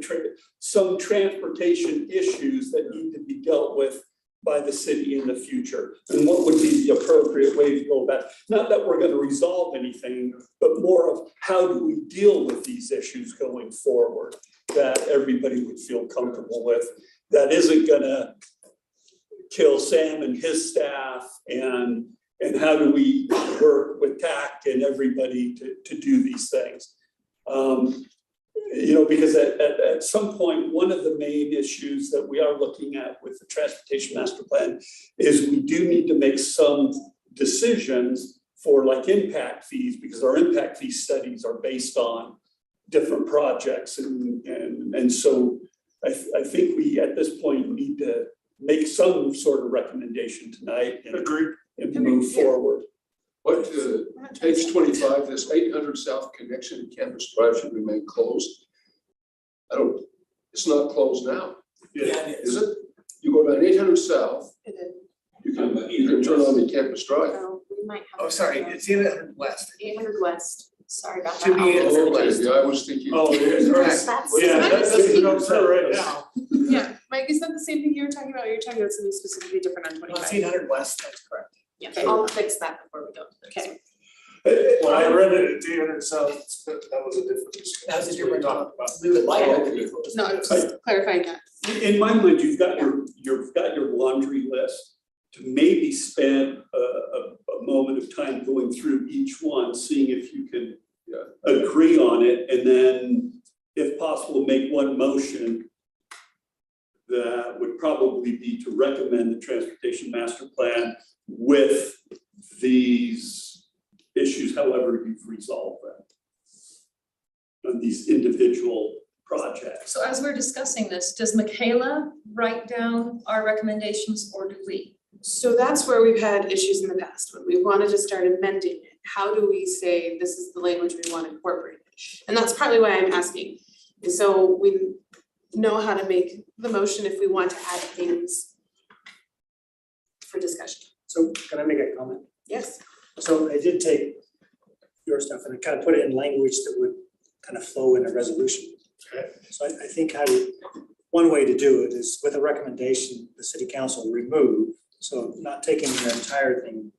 some transportation issues that need to be dealt with by the city in the future, and what would be the appropriate way to go about it. Not that we're going to resolve anything, but more of how do we deal with these issues going forward that everybody would feel comfortable with, that isn't going to kill Sam and his staff, and how do we work with TAC and everybody to do these things. Because at some point, one of the main issues that we are looking at with the transportation master plan is we do need to make some decisions for like impact fees, because our impact fee studies are based on different projects. And so I think we, at this point, need to make some sort of recommendation tonight and move forward. What, page 25, this 800 South connection Campus Drive should remain closed. It's not closed now. Yeah, Is it? You go down 800 South, you can turn on the Campus Drive. So we might have. Oh, sorry, it's 800 West. 800 West, sorry about that. To be I'll fix it. Oh, okay, I was thinking. Oh, yeah, That's- that's no sir right now. Yeah, Mike, is that the same thing you were talking about? You're talking about something specifically different on Well, it's 25? 800 West, that's correct. Yeah, I'll fix that before we go to this. Okay. When I read it at 800 South, that was a different discussion. That was a different talk about. We would like Oh, it. okay. No, I'm just clarifying that. In my mind, you've got your laundry list to maybe spend a moment of time going through each one, seeing if you can agree on it, and then if possible, make one motion that would probably be to recommend the transportation master plan with these issues, however you've resolved them on these individual projects. So as we're discussing this, does Michaela write down our recommendations, or do we? So that's where we've had issues in the past, when we wanted to start amending it. How do we say this is the language we want incorporated? And that's partly why I'm asking. And so we know how to make the motion if we want to add things for discussion. So can I make a comment? Yes. So I did take your stuff and I kind of put it in language that would kind of flow in a resolution. So I think one way to do it is with a recommendation, the city council remove, so not taking the entire thing,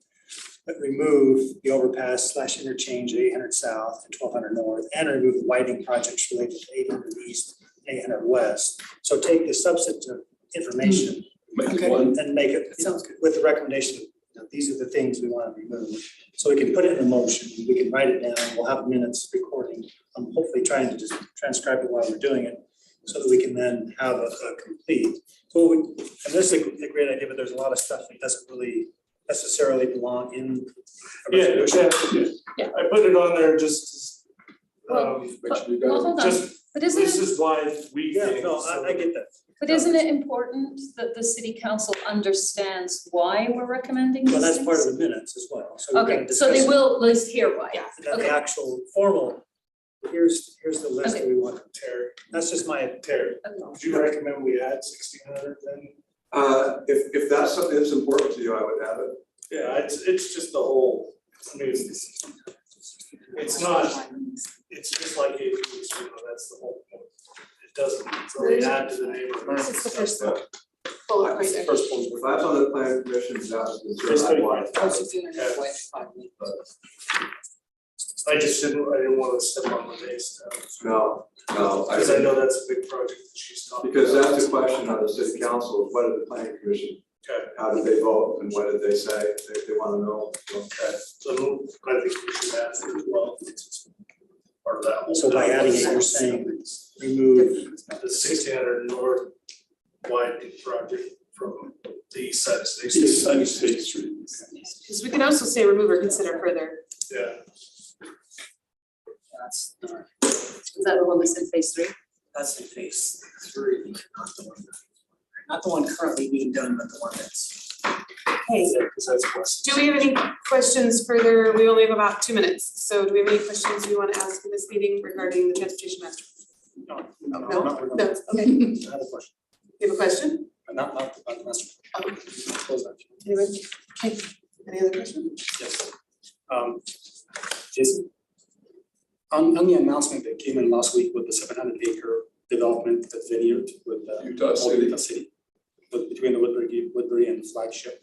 but remove the overpass / interchange at 800 South and 1200 North, and remove the widening projects related to 800 East, and 800 West. So take the substantive information Make it one. and make it, Sounds good. with the recommendation, these are the things we want to remove. So we can put it in a motion, we can write it down, we'll have minutes recording. I'm hopefully trying to just transcribe it while we're doing it, so that we can then have a complete. So, and this is a great idea, but there's a lot of stuff that doesn't really necessarily belong in a Yeah, resolution. I put it on there just, Make sure you Well, got hold on, just, but this isn't it, is why we Yeah, think. no, so- I get that. but isn't it important that the city council understands why we're recommending these Well, things? that's part of the minutes as well, so we're gonna Okay, so they discuss it. will at least hear why. Yeah. And then the okay. actual formal, here's the list that Okay. we want. Terry, that's just my, Terry, would you recommend we add 1,600 then? If that's something that's important to you, I would have it. Yeah, it's just the whole, I mean, it's not, it's just like if, that's the whole point. It doesn't really add to the neighborhood. It's the first one. Bullet point. First one. If I was on the planning commission, that was the It's concern I wanted. I just didn't want to step on the base now, No, because I know that's a big project that she's talking about. because that's the question of the city council, what did the planning commission, Okay, how did they vote, and what did they say, they wanna know. okay, so I think we should add it as well. Part of that whole. so by adding it, you're saying remove, The 1,600 north widening project from the east side of State East Street. side of State Street. Because we can also say remove or consider further. Yeah, That's, Is that the one that's in phase 3? that's in phase 3. Not the one currently being done, but the one that's. Hey, because that's what's. do we have any questions further? We only have about 2 minutes, so do we have any questions we want to ask in this meeting regarding the transportation master? no, No, no, okay. I have a question, You have a question? not the master. Close that. Anybody? Okay, any other questions? Yes. Jason, on the announcement that came in last week with the 700-acre development at Vineyard with Utah City. Utah City, between the Woodbury and the flagship.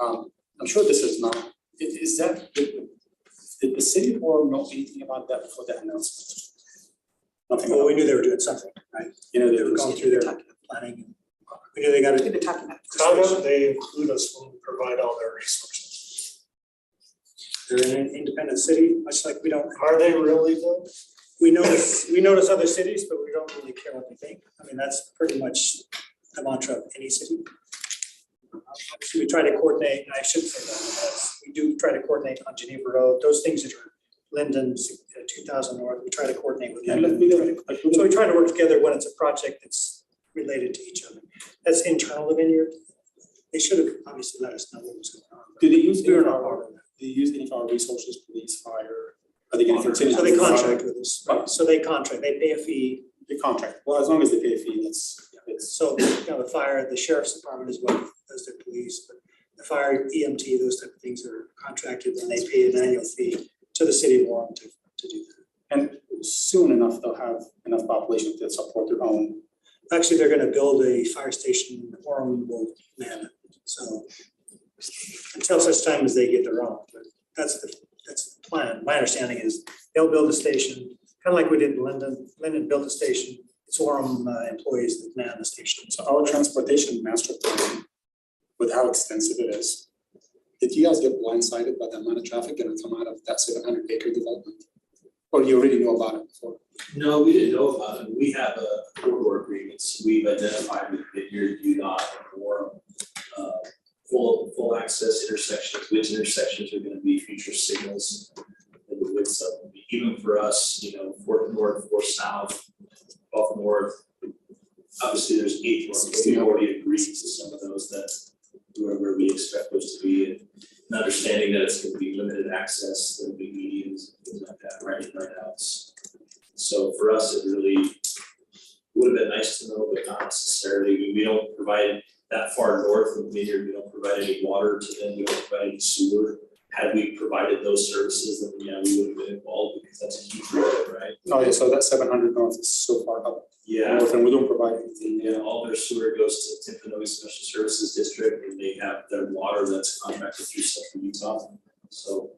I'm sure this is not, is that, did the city of Orem know anything about that before that announcement? Nothing. Well, we knew they were doing something, right? You know, They were going through their planning. We knew they got We've it. been talking about it. How do they include us when we provide all their resources? They're in an independent city, much like we don't, Are they really though? we notice other cities, but we don't really care what they think. I mean, that's pretty much the mantra of any city. We try to coordinate, and I should say that, we do try to coordinate on Geneva Road, those things that are Linden, 2000 North, we try to coordinate with them. So we try to work together when it's a project that's related to each other. That's internal to Vineyard. They should have obviously let us know what was going on. Do they use We any were of not part our, of that. do they use any of our resources, police, fire? Are they gonna continue? So to they do fire? contract with us, right? So they contract, they pay a fee. They contract, well, as long as they pay a fee, it's. So, the fire, the sheriff's department is what does their police, but the fire, EMT, those type of things are contracted and they pay an annual fee to the city of Orem to do that. And soon enough, they'll have enough population to support their own. Actually, they're gonna build a fire station, Orem will man it, so until such time as they get their own, but that's the plan. My understanding is they'll build a station, kind of like we did in Linden. Linden built a station, it's Orem employees that man the station. So our transportation master plan, with how extensive it is, did you guys get blindsided by the amount of traffic gonna come out of that 700-acre development? Or you already knew about it before? No, we didn't know about it. We have a corridor agreements. We've identified with Vineyard, UDOT, or full access intersections, which intersections are gonna be future signals. And the widths of them, even for us, Fort North, Fort South, off North. Obviously, there's 8 more, but we already agreed to some of those that where we expect those to be, and understanding that it's gonna be limited access, there'll be medians, things like that, right outs. So for us, it really would have been nice to know, but not necessarily. We don't provide that far north of Vineyard, we don't provide any water to them, we don't provide any sewer. Had we provided those services, then yeah, we would have been involved because that's a huge road, right? Oh, yeah, so that 700 north is so far up. Yeah, Yeah. And we don't provide anything. Yeah, all their sewer goes to Timpanogos Special Services District, and they have their water that's contracted through Central Utah, so.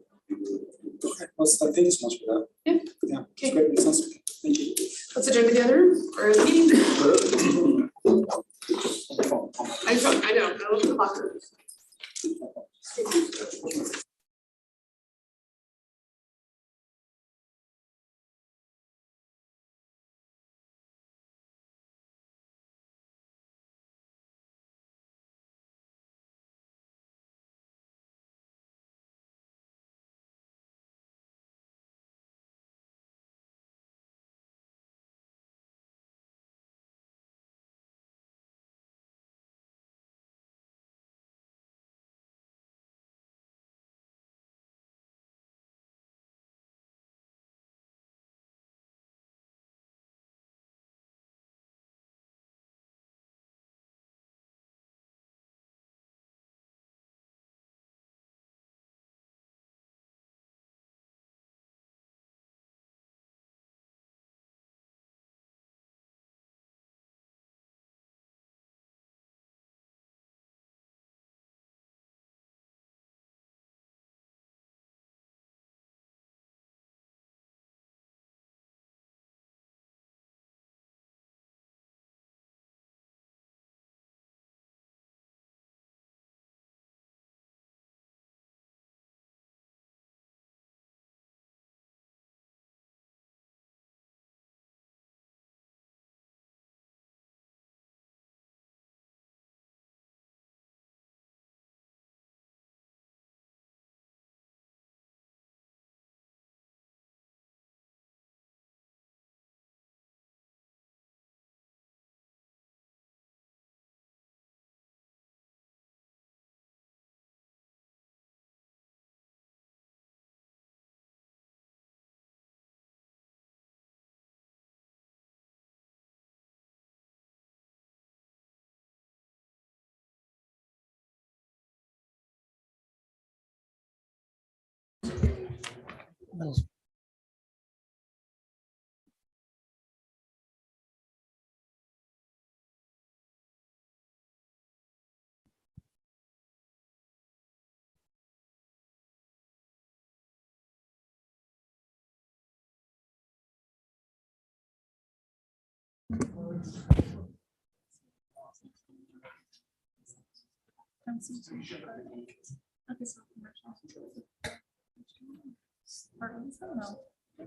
Okay, well, thank you so much for that. Yeah. Yeah, Okay. it's great, it sounds good, thank you. Let's adjourn to the other room or a meeting. I know, I love the locker room.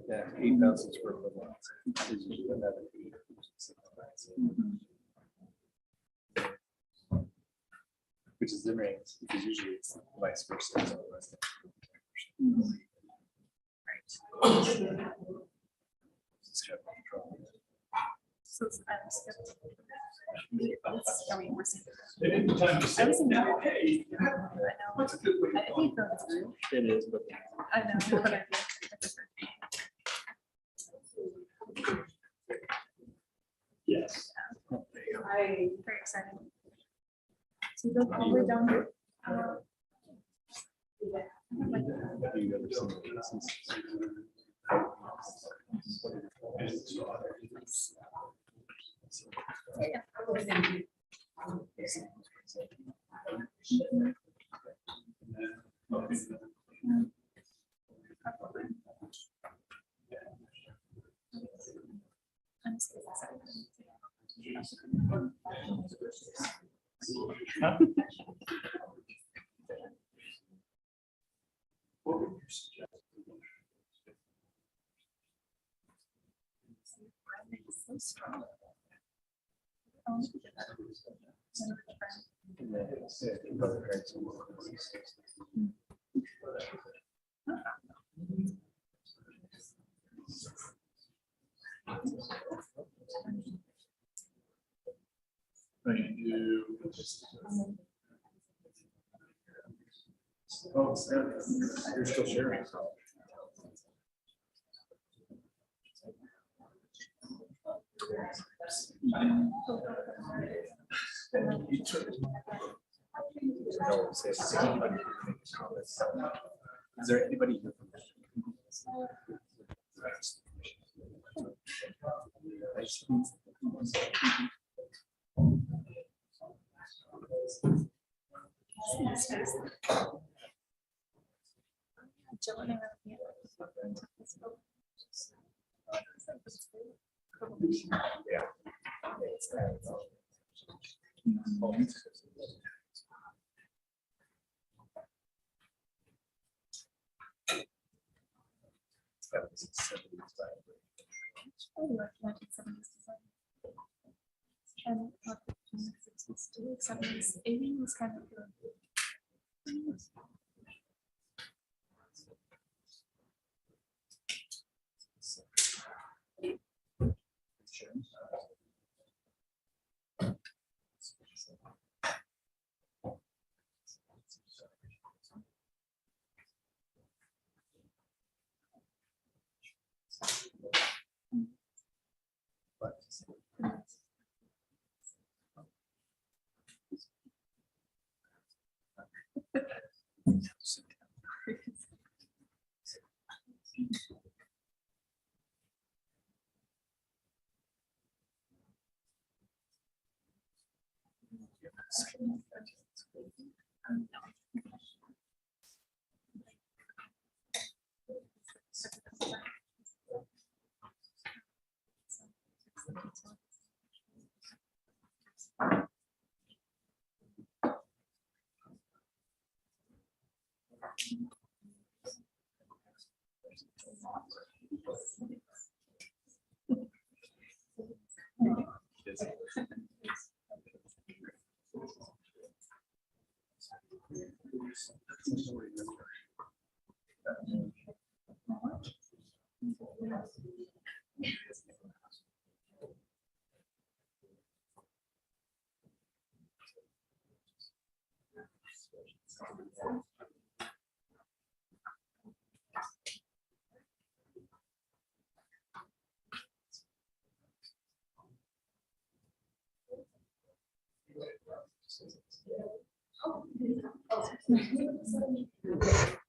Yeah, 8,000 square foot lots. Is usually another 8. Which is the range, because usually it's vice versa. It's all less than. So I'm skipped. I mean, we're seeing. I was thinking, I know, I think that's true. It is, but. I know, but I Yes. very excited. So you go all the way down here. Have you ever seen the cases? I'm so excited. Huh? What would you suggest? So strong. And then it's, brother parents and work. Right, you. Oh, you're still sharing. Is there anybody here from? And 60s, 70s, 80s was kind of good.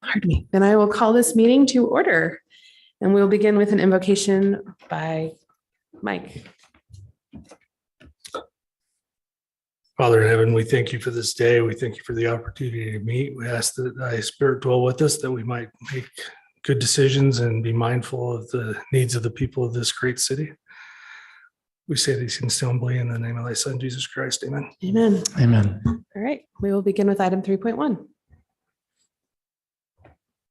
Pardon me. Then I will call this meeting to order. And we'll begin with an invocation by Mike. Father in heaven, we thank you for this day. We thank you for the opportunity to meet. We ask that thy spirit dwell with us, that we might make good decisions and be mindful of the needs of the people of this great city. We say these things humbly in the name of thy son, Jesus Christ. Amen. Amen. Amen. All right, we will begin with item 3.1.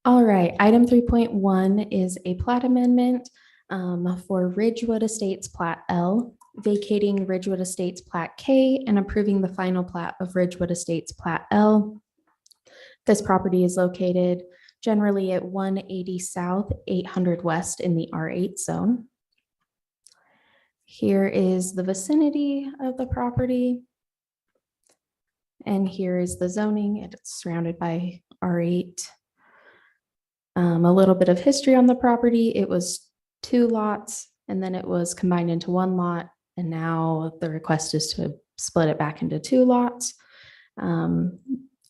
All right, item 3.1 is a plat amendment for Ridgewood Estates Plat L, vacating Ridgewood Estates Plat K and approving the final plat of Ridgewood Estates Plat L. This property is located generally at 180 South, 800 West in the R8 zone. Here is the vicinity of the property. And here is the zoning. It's surrounded by R8. A little bit of history on the property. It was 2 lots and then it was combined into 1 lot. And now the request is to split it back into 2 lots.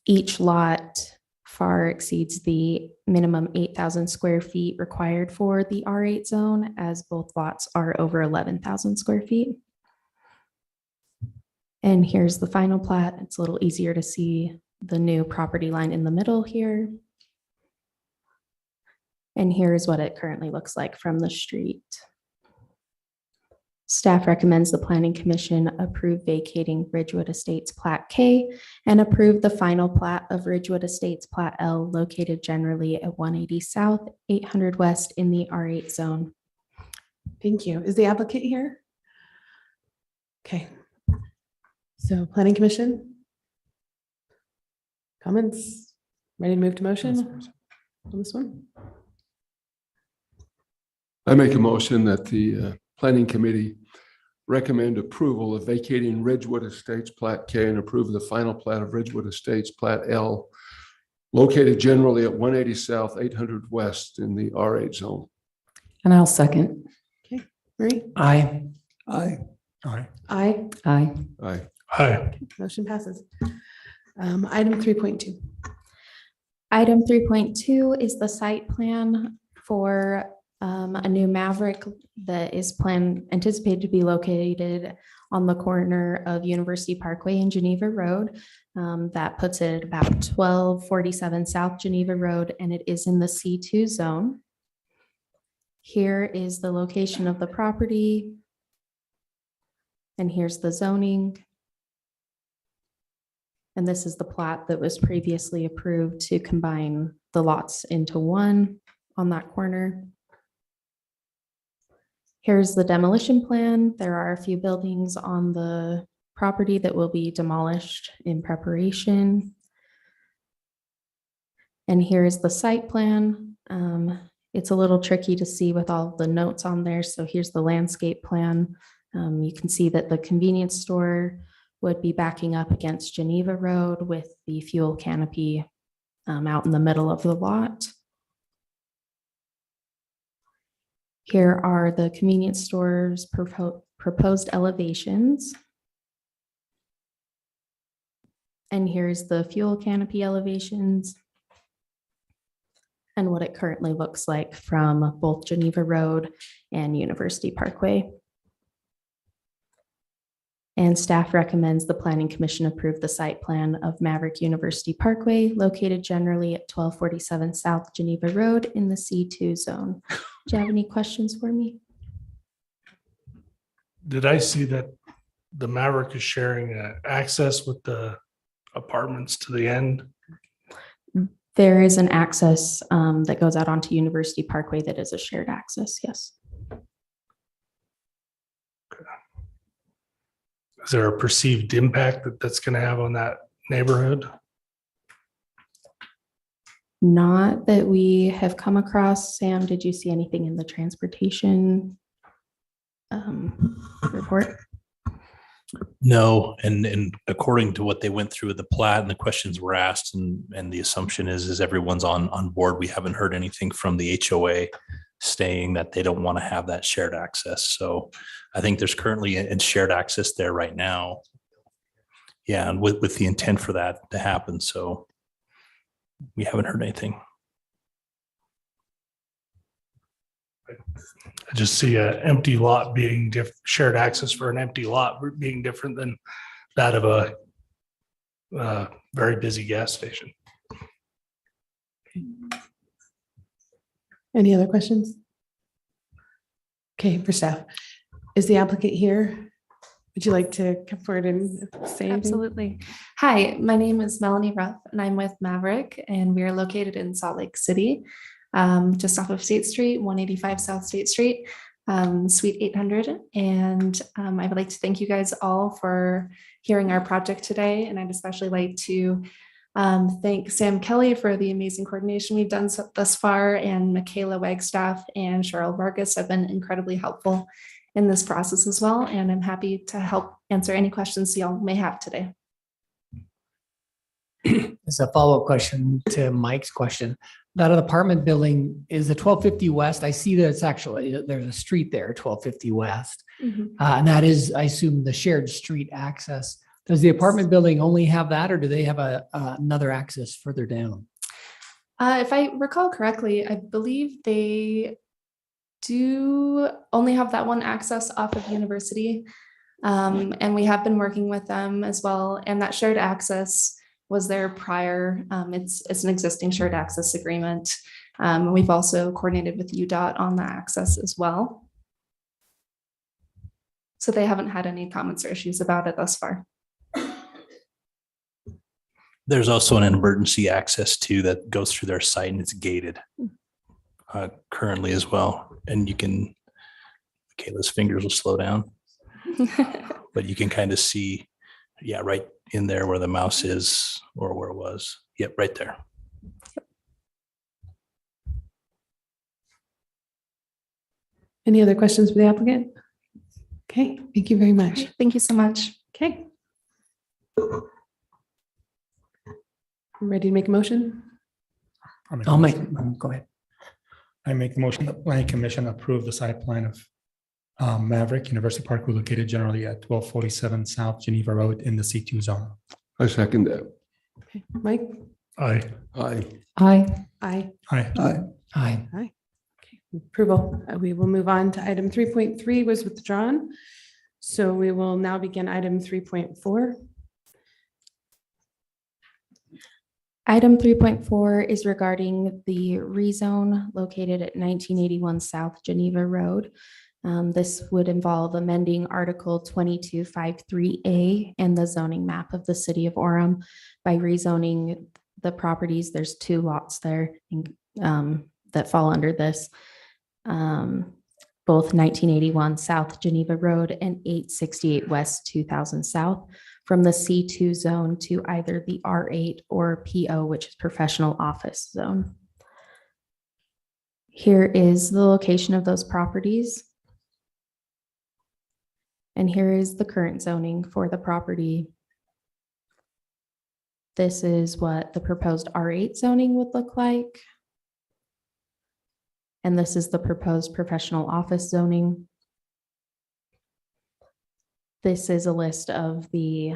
Each lot far exceeds the minimum 8,000 square feet required for the R8 zone, as both lots are over 11,000 square feet. And here's the final plat. It's a little easier to see the new property line in the middle here. And here's what it currently looks like from the street. Staff recommends the Planning Commission approve vacating Ridgewood Estates Plat K and approve the final plat of Ridgewood Estates Plat L located generally at 180 South, 800 West in the R8 zone. Thank you. Is the applicant here? Okay. So Planning Commission? Comments? Ready to move to motion on this one? I make a motion that the planning committee recommend approval of vacating Ridgewood Estates Plat K and approve the final plat of Ridgewood Estates Plat L located generally at 180 South, 800 West in the R8 zone. And I'll second. Okay, Marie? Aye. Aye. Aye. Aye. Aye. Aye. Hi. Motion passes. Item 3.2. Item 3.2 is the site plan for A new Maverick that is anticipated to be located on the corner of University Parkway and Geneva Road. That puts it at about 1247 South Geneva Road, and it is in the C2 zone. Here is the location of the property. And here's the zoning. And this is the plat that was previously approved to combine the lots into one on that corner. Here's the demolition plan. There are a few buildings on the property that will be demolished in preparation. And here's the site plan. It's a little tricky to see with all the notes on there. So here's the landscape plan. You can see that the convenience store would be backing up against Geneva Road with the fuel canopy out in the middle of the lot. Here are the convenience store's proposed elevations. And here's the fuel canopy elevations and what it currently looks like from both Geneva Road and University Parkway. And staff recommends the Planning Commission approve the site plan of Maverick University Parkway located generally at 1247 South Geneva Road in the C2 zone. Do you have any questions for me? Did I see that the Maverick is sharing access with the apartments to the end? There is an access that goes out onto University Parkway that is a shared access, yes. Is there a perceived impact that that's going to have on that neighborhood? Not that we have come across. Sam, did you see anything in the transportation report? No, and according to what they went through with the plat and the questions were asked, and the assumption is everyone's on board. We haven't heard anything from the HOA saying that they don't want to have that shared access. So I think there's currently a shared access there right now. Yeah, and with the intent for that to happen. So we haven't heard anything. I just see an empty lot being shared access for an empty lot being different than that of a very busy gas station. Any other questions? Okay, for staff, is the applicant here? Would you like to come forward and say anything? Absolutely. Hi, my name is Melanie Ruff and I'm with Maverick and we are located in Salt Lake City, just off of State Street, 185 South State Street, Suite 800. And I would like to thank you guys all for hearing our project today. And I'd especially like to thank Sam Kelly for the amazing coordination we've done thus far, and Michaela Wagstaff and Cheryl Vargas have been incredibly helpful in this process as well. And I'm happy to help answer any questions y'all may have today. As a follow-up question to Mike's question, that apartment building is the 1250 West. I see that it's actually, there's a street there, 1250 West. And that is, I assume, the shared street access. Does the apartment building only have that, or do they have another access further down? If I recall correctly, I believe they do only have that one access off of University. And we have been working with them as well. And that shared access was there prior. It's an existing shared access agreement. We've also coordinated with UDOT on the access as well. So they haven't had any comments or issues about it thus far. There's also an emergency access too that goes through their site, and it's gated currently as well. And you can, Kayla's fingers will slow down, but you can kind of see, yeah, right in there where the mouse is or where it was. Yep, right there. Any other questions for the applicant? Okay, thank you very much. Thank you so much. Okay. Ready to make a motion? I'll make, go ahead. I make the motion that Planning Commission approve the site plan of Maverick University Park located generally at 1247 South Geneva Road in the C2 zone. I second that. Okay, Mike? Aye. Aye. Aye. Aye. Aye. Aye. Aye. Aye. approval. We will move on to item 3.3 was withdrawn. So we will now begin item 3.4. Item 3.4 is regarding the rezone located at 1981 South Geneva Road. This would involve amending Article 2253A and the zoning map of the city of Orem by rezoning the properties. There's 2 lots there that fall under this. Both 1981 South Geneva Road and 868 West 2000 South from the C2 zone to either the R8 or PO, which is professional office zone. Here is the location of those properties. And here is the current zoning for the property. This is what the proposed R8 zoning would look like. And this is the proposed professional office zoning. This is a list of the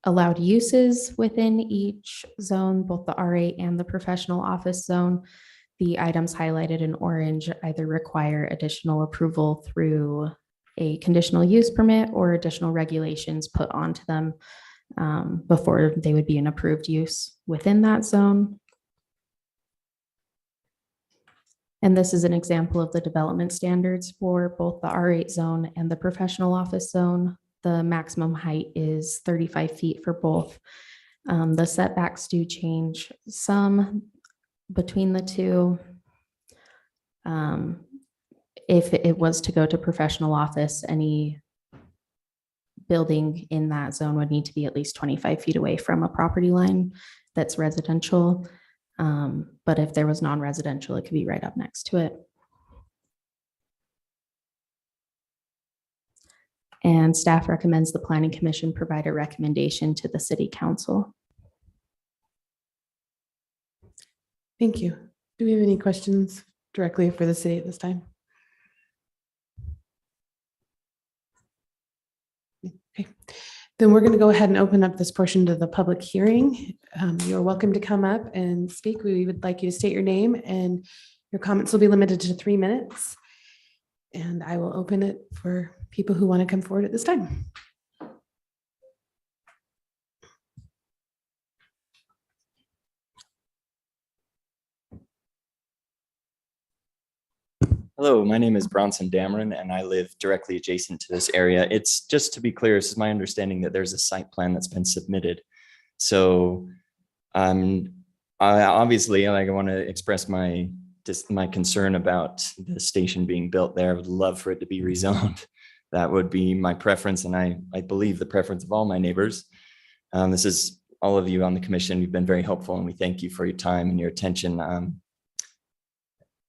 allowed uses within each zone, both the R8 and the professional office zone. The items highlighted in orange either require additional approval through a conditional use permit or additional regulations put onto them before they would be an approved use within that zone. And this is an example of the development standards for both the R8 zone and the professional office zone. The maximum height is 35 feet for both. The setbacks do change some between the two. If it was to go to professional office, any building in that zone would need to be at least 25 feet away from a property line that's residential. But if there was non-residential, it could be right up next to it. And staff recommends the Planning Commission provide a recommendation to the City Council. Thank you. Do we have any questions directly for the city at this time? Okay, then we're going to go ahead and open up this portion to the public hearing. You're welcome to come up and speak. We would like you to state your name, and your comments will be limited to 3 minutes. And I will open it for people who want to come forward at this time. Hello, my name is Bronson Dameron, and I live directly adjacent to this area. It's just to be clear, this is my understanding that there's a site plan that's been submitted. So I obviously, I want to express my concern about the station being built there. I would love for it to be rezoned. That would be my preference, and I believe the preference of all my neighbors. This is all of you on the commission. You've been very helpful, and we thank you for your time and your attention.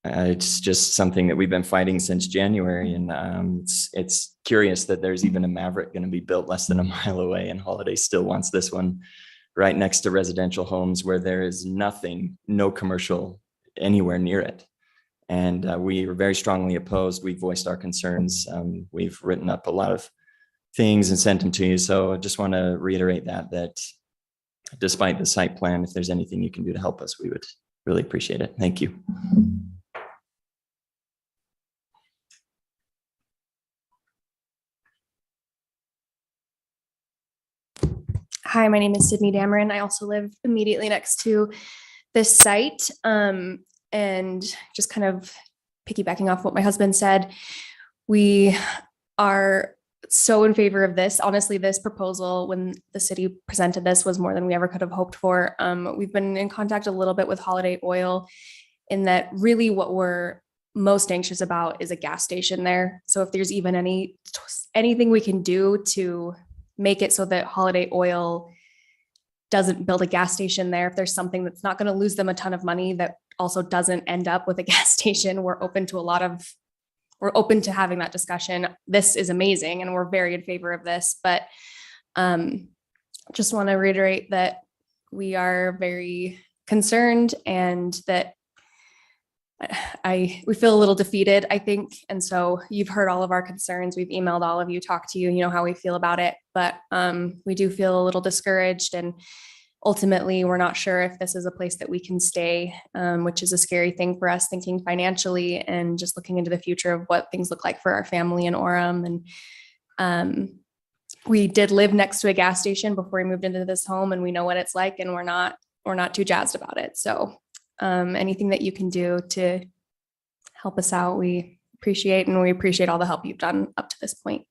It's just something that we've been fighting since January, and it's curious that there's even a Maverick going to be built less than a mile away, and Holiday still wants this one right next to residential homes where there is nothing, no commercial anywhere near it. And we are very strongly opposed. We voiced our concerns. We've written up a lot of things and sent them to you. So I just want to reiterate that despite the site plan, if there's anything you can do to help us, we would really appreciate it. Thank you. Hi, my name is Sydney Dameron. I also live immediately next to this site. And just kind of piggybacking off what my husband said, we are so in favor of this. Honestly, this proposal, when the city presented this, was more than we ever could have hoped for. We've been in contact a little bit with Holiday Oil in that really what we're most anxious about is a gas station there. So if there's even anything we can do to make it so that Holiday Oil doesn't build a gas station there, if there's something that's not going to lose them a ton of money that also doesn't end up with a gas station, we're open to having that discussion. This is amazing, and we're very in favor of this, but just want to reiterate that we are very concerned and that we feel a little defeated, I think. And so you've heard all of our concerns. We've emailed all of you, talked to you, you know how we feel about it, but we do feel a little discouraged. And ultimately, we're not sure if this is a place that we can stay, which is a scary thing for us, thinking financially and just looking into the future of what things look like for our family in Orem. And we did live next to a gas station before we moved into this home, and we know what it's like, and we're not too jazzed about it. So anything that you can do to help us out, we appreciate, and we appreciate all the help you've done up to this point.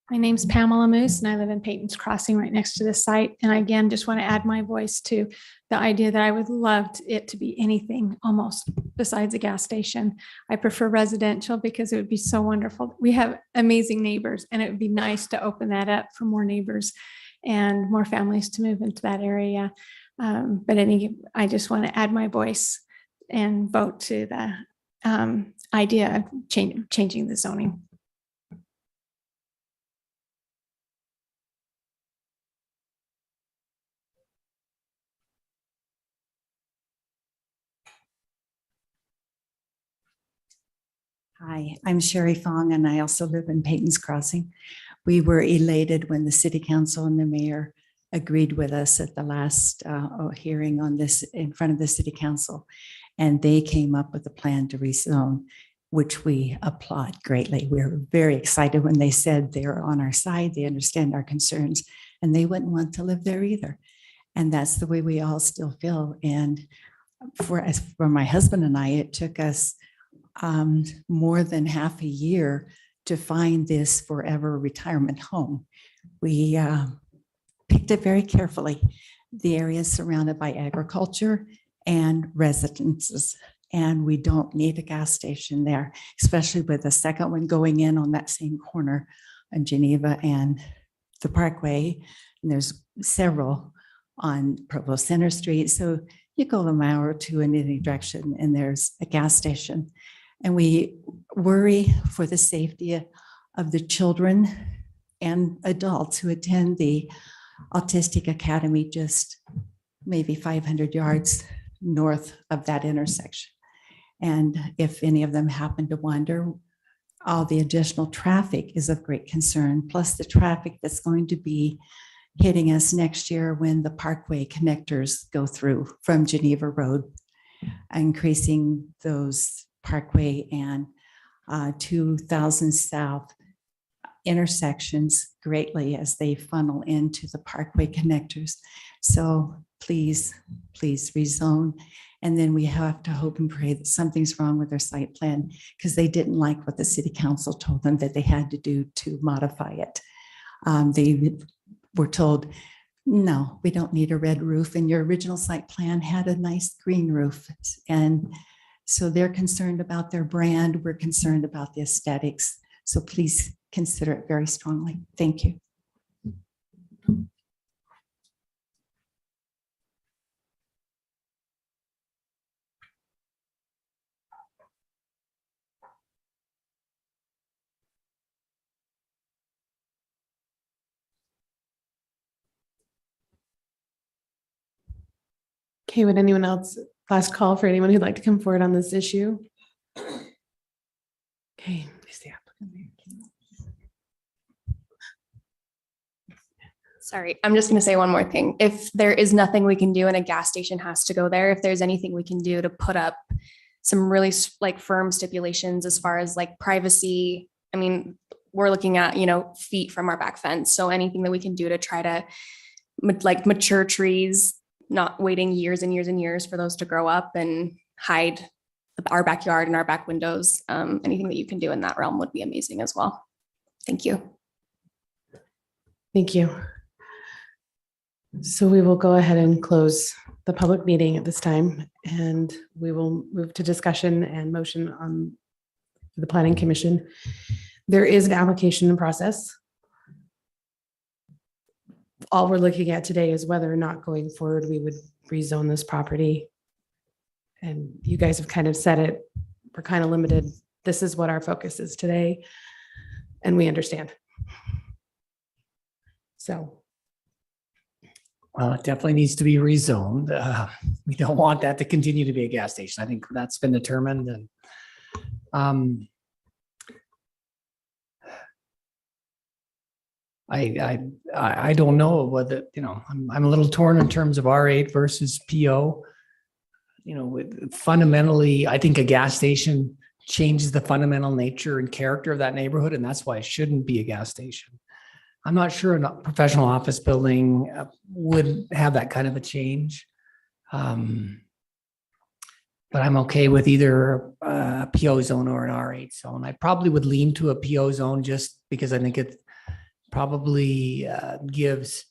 My name's Pamela Moose, and I live in Peyton's Crossing right next to this site. And I, again, just want to add my voice to the idea that I would love it to be anything almost besides a gas station. I prefer residential because it would be so wonderful. We have amazing neighbors, and it would be nice to open that up for more neighbors and more families to move into that area. I just want to add my voice and vote to the idea of changing the zoning. Hi, I'm Sherry Fong, and I also live in Peyton's Crossing. We were elated when the city council and the mayor agreed with us at the last hearing on this in front of the city council. And they came up with a plan to rezone, which we applaud greatly. We were very excited when they said they're on our side, they understand our concerns, and they wouldn't want to live there either. And that's the way we all still feel. And for my husband and I, it took us more than half a year to find this forever retirement home. We picked it very carefully. The area is surrounded by agriculture and residences, and we don't need a gas station there, especially with the second one going in on that same corner on Geneva and the Parkway. And there's several on Provo Center Street. So you go a mile or two in any direction and there's a gas station. And we worry for the safety of the children and adults who attend the Autistic Academy just maybe 500 yards north of that intersection. And if any of them happen to wander, all the additional traffic is of great concern, plus the traffic that's going to be hitting us next year when the Parkway connectors go through from Geneva Road, increasing those Parkway and 2000 South intersections greatly as they funnel into the Parkway connectors. So please rezone. And then we have to hope and pray that something's wrong with their site plan because they didn't like what the city council told them that they had to do to modify it. They were told, no, we don't need a red roof. And your original site plan had a nice green roof. And so they're concerned about their brand. We're concerned about the aesthetics. So please consider it very strongly. Thank you. Okay, would anyone else, last call for anyone who'd like to come forward on this issue? Okay, is the applicant there? Sorry, I'm just going to say one more thing. If there is nothing we can do and a gas station has to go there, if there's anything we can do to put up some really like firm stipulations as far as like privacy, I mean, we're looking at, feet from our back fence. So anything that we can do to try to like mature trees, not waiting years and years and years for those to grow up and hide our backyard and our back windows. Anything that you can do in that realm would be amazing as well. Thank you. Thank you. So we will go ahead and close the public meeting at this time, and we will move to discussion and motion on the Planning Commission. There is an application process. All we're looking at today is whether or not going forward we would rezone this property. And you guys have kind of said it, we're kind of limited. This is what our focus is today, and we understand. So. Well, it definitely needs to be rezoned. We don't want that to continue to be a gas station. I think that's been determined. And I don't know whether, I'm a little torn in terms of R8 versus PO. Fundamentally, I think a gas station changes the fundamental nature and character of that neighborhood, and that's why it shouldn't be a gas station. I'm not sure a professional office building would have that kind of a change. But I'm okay with either a PO zone or an R8 zone. I probably would lean to a PO zone just because I think it probably gives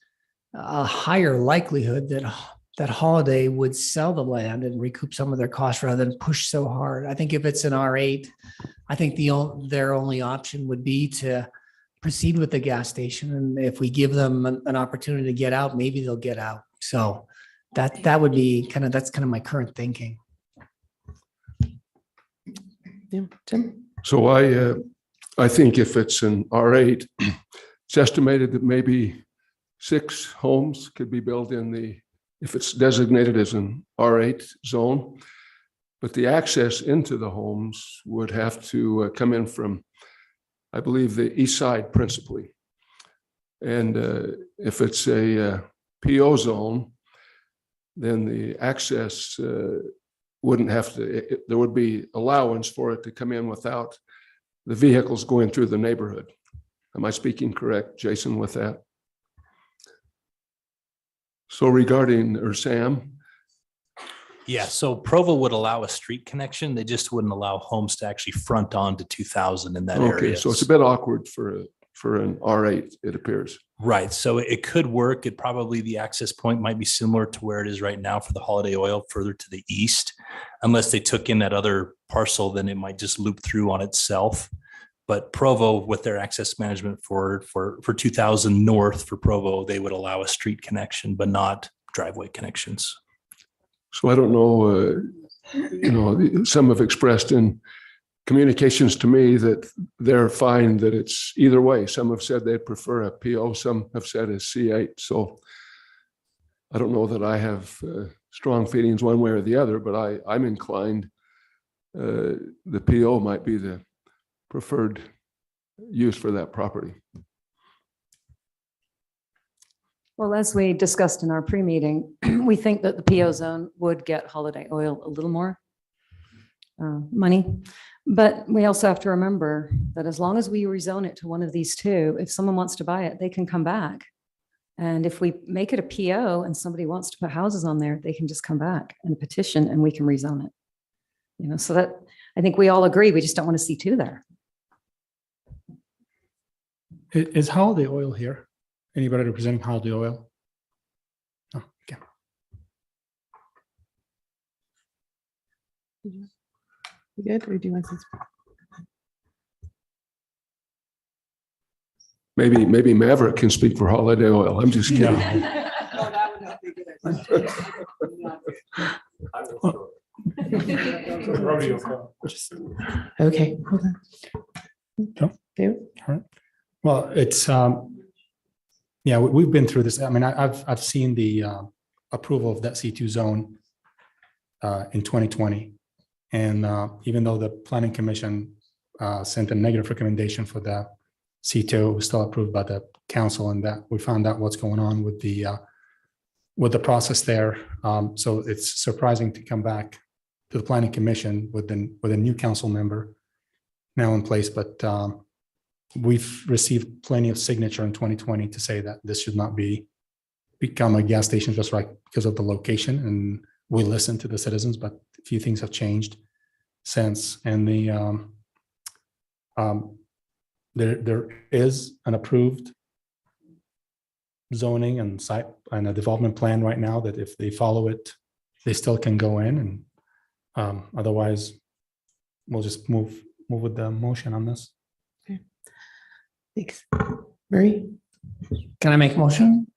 a higher likelihood that Holiday would sell the land and recoup some of their costs rather than push so hard. I think if it's an R8, I think their only option would be to proceed with the gas station. And if we give them an opportunity to get out, maybe they'll get out. So that would be that's kind of my current thinking. Yeah, Tim? So I think if it's an R8, it's estimated that maybe 6 homes could be built if it's designated as an R8 zone. But the access into the homes would have to come in from, I believe, the east side principally. And if it's a PO zone, then the access wouldn't have to, there would be allowance for it to come in without the vehicles going through the neighborhood. Am I speaking correct, Jason, with that? So regarding, or Sam? Yeah, so Provo would allow a street connection. They just wouldn't allow homes to actually front on to 2000 in that area. Okay, so it's a bit awkward for an R8, it appears. Right. So it could work. The access point might be similar to where it is right now for the Holiday Oil further to the east. Unless they took in that other parcel, then it might just loop through on itself. But Provo, with their access management for 2000 north for Provo, they would allow a street connection, but not driveway connections. So I don't know, some have expressed in communications to me that they're fine that it's either way. Some have said they'd prefer a PO, some have said a C8. So I don't know that I have strong feelings one way or the other, but I'm inclined the PO might be the preferred use for that property. Well, as we discussed in our pre-meeting, we think that the PO zone would get Holiday Oil a little more money. But we also have to remember that as long as we rezone it to one of these two, if someone wants to buy it, they can come back. And if we make it a PO and somebody wants to put houses on there, they can just come back and petition and we can rezone it. So that I think we all agree, we just don't want to see two there. Is Holiday Oil here? Anybody representing Holiday Oil? Oh, okay. You good, or do you want to? Maybe Maverick can speak for Holiday Oil. I'm just kidding. Okay, hold on. No? David? All right. Well, it's we've been through this. I mean, I've seen the approval of that C2 zone in 2020, and even though the Planning Commission sent a negative recommendation for that C2, it was still approved by the council, and that we found out what's going on with the process there. So it's surprising to come back to the Planning Commission with a new council member now in place, but we've received plenty of signature in 2020 to say that this should not become a gas station just right because of the location. And we listen to the citizens, but a few things have changed since. And there is an approved zoning and site and a development plan right now that if they follow it, they still can go in. And otherwise, we'll just move with the motion on this. Thanks. Marie? Can I make a motion?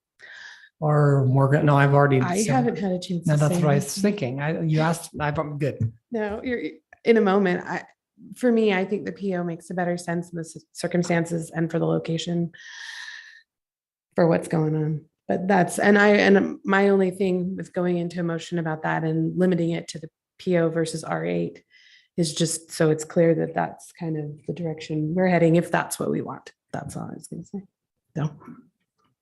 Or Morgan? No, I've already. I haven't had a chance No, to that's say what I was anything. thinking. You asked, I'm good. No, you're in a moment. For me, I think the PO makes a better sense in the circumstances and for the location for what's going on. But my only thing with going into a motion about that and limiting it to the PO versus R8 is just so it's clear that that's kind of the direction we're heading if that's what we want. That's all I was going to say. No.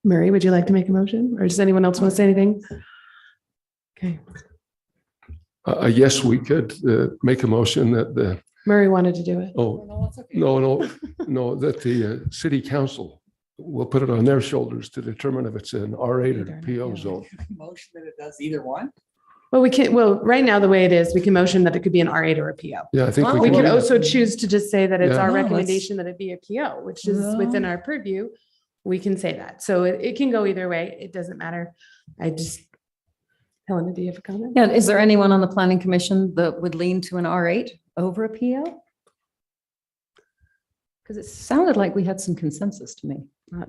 Murray, would you like to make a motion, or does anyone else want to say anything? Okay, Yes, we could make a motion that Murray wanted to do it. no, that the city council will put it on their shoulders to determine if it's an R8 or a PO zone. Motion that it does either one? Well, right now, the way it is, we can motion that it could be an R8 or a PO. Yeah, I think We can could do that. also choose to just say that it's Yeah. our No, recommendation that it be a PO, which is within our purview. We can say that. So it can go either way. It doesn't matter. Helen, do you have a comment? Yeah, is there anyone on the planning commission that would lean to an R8 over a PO? Because it sounded like we had some consensus to me.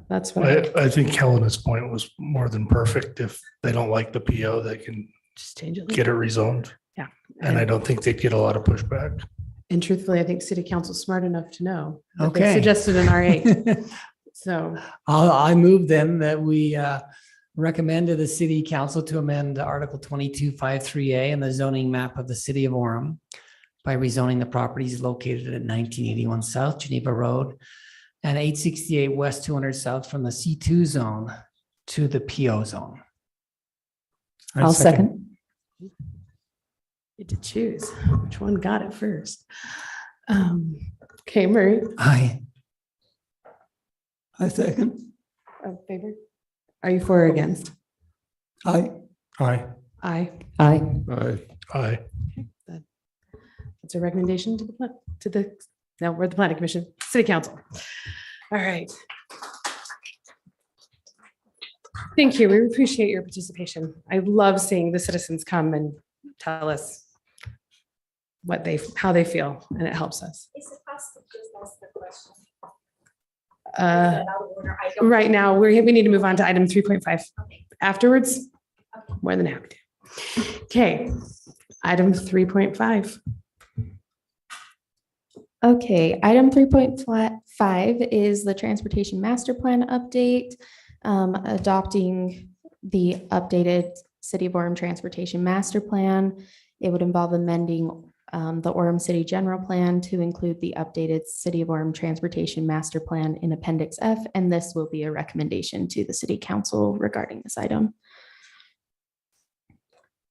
That's what I think Helena's point was more than perfect. If they don't like the PO, they can just change it. get it rezoned. Yeah. And I don't think they'd get a lot of pushback. And truthfully, I think city council's smart enough to know. That they Okay. suggested an R8. So I move then that we recommend to the city council to amend Article 2253A in the zoning map of the city of Orem by rezoning the properties located at 1981 South Geneva Road and 868 West 200 South from the C2 zone to the PO zone. I'll second. you get to choose which one got it first. Okay, Murray, Aye. I second. favor? Are you for or against? Aye. Aye. Aye. Aye. Aye. That's a recommendation to we're the planning commission, city council. All right. Thank you. We appreciate your participation. I love seeing the citizens come and tell us how they feel, and it helps us. Is it possible to just ask the question? Right now, we need to move on to item 3.5. Afterwards, more than happy to. Okay, item 3.5. Okay, item 3.5 is the transportation master plan update, adopting the updated City of Orem transportation master plan. It would involve amending the Orem City General Plan to include the updated City of Orem Transportation Master Plan in Appendix F, and this will be a recommendation to the City Council regarding this item.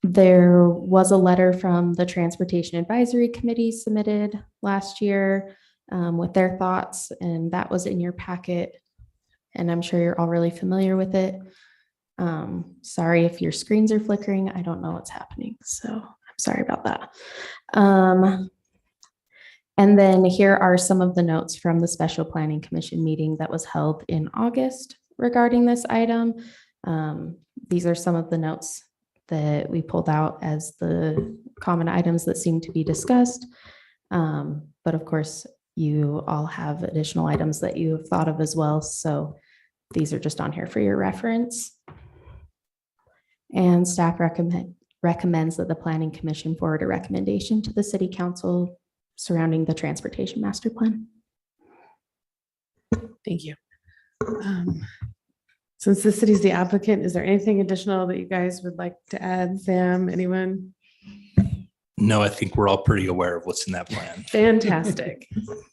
There was a letter from the Transportation Advisory Committee submitted last year with their thoughts, and that was in your packet, and I'm sure you're all really familiar with it. Sorry if your screens are flickering. I don't know what's happening, so I'm sorry about that. And then here are some of the notes from the Special Planning Commission meeting that was held in August regarding this item. These are some of the notes that we pulled out as the common items that seem to be discussed. But of course, you all have additional items that you have thought of as well. So these are just on here for your reference. And staff recommends that the Planning Commission forward a recommendation to the City Council surrounding the Transportation Master Plan. Thank you. Since the city's the applicant, is there anything additional that you guys would like to add? Sam, anyone? No, I think we're all pretty aware of what's in that plan. Fantastic.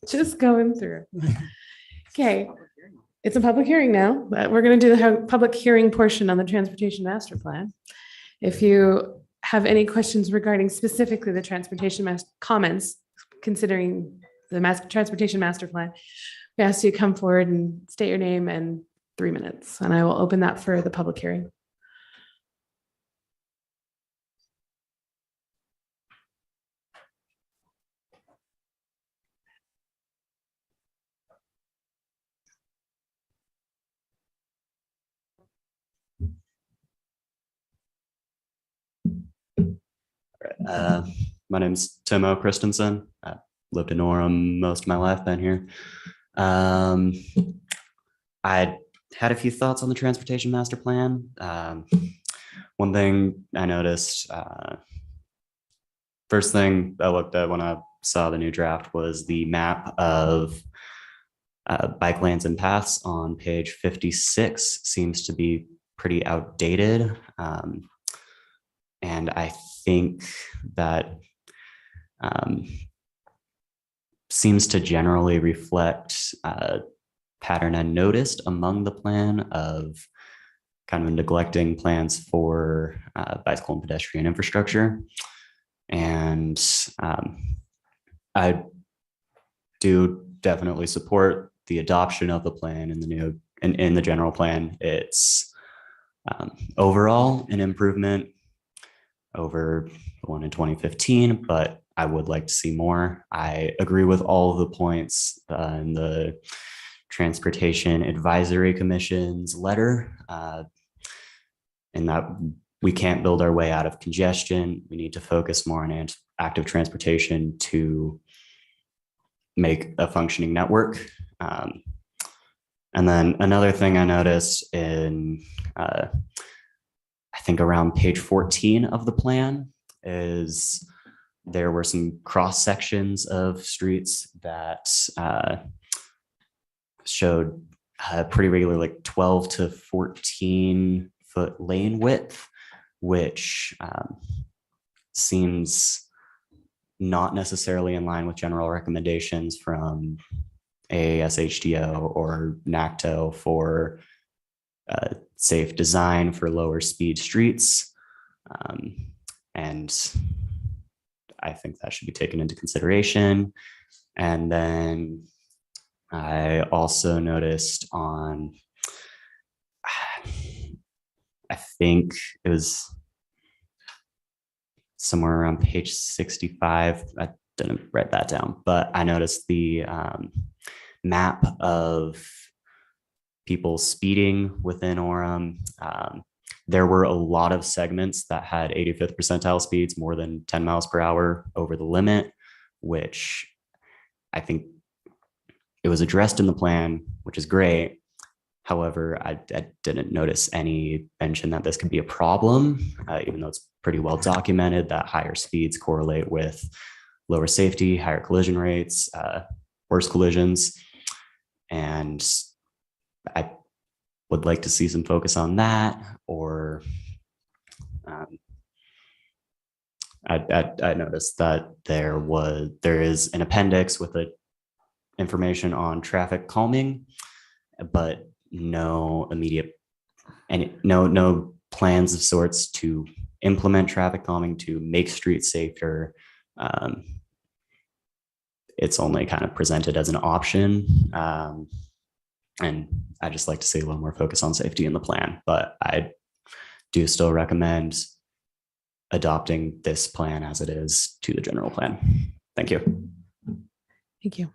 Just going through. Okay. It's a public hearing now, but we're going to do the public hearing portion on the Transportation Master Plan. If you have any questions regarding specifically the comments considering the Transportation Master Plan, we ask you to come forward and state your name and 3 minutes, and I will open that for the public hearing. My name's Timo Christensen. I lived in Orem most of my life, been here. I had a few thoughts on the transportation master plan. One thing I noticed, first thing I looked at when I saw the new draft was the map of bike lanes and paths on page 56 seems to be pretty outdated. And I think that seems to generally reflect pattern I noticed among the plan of kind of neglecting plans for bicycle and pedestrian infrastructure. And I do definitely support the adoption of the plan in the new in the general plan. It's overall an improvement over the one in 2015, but I would like to see more. I agree with all of the points in the Transportation Advisory Commission's letter, in that we can't build our way out of congestion. We need to focus more on active transportation to make a functioning network. And then another thing I noticed in, I think around page 14 of the plan, is there were some cross sections of streets that showed pretty regular, like 12 to 14 foot lane width, which seems not necessarily in line with general recommendations from AASHTO or NACTO for safe design for lower speed streets. And I think that should be taken into consideration. And then I also noticed on, I think it was somewhere around page 65. I didn't write that down, but I noticed the map of people speeding within Orem. There were a lot of segments that had 85th percentile speeds, more than 10 miles per hour over the limit, which I think it was addressed in the plan, which is great. However, I didn't notice any mention that this could be a problem, even though it's pretty well documented that higher speeds correlate with lower safety, higher collision rates, worse collisions. And I would like to see some focus on that, or I noticed that there is an appendix with information on traffic calming, but no immediate and no plans of sorts to implement traffic calming to make streets safer. It's only kind of presented as an option. And I just like to see a little more focus on safety in the plan, but I do still recommend adopting this plan as it is to the general plan. Thank you. Thank you.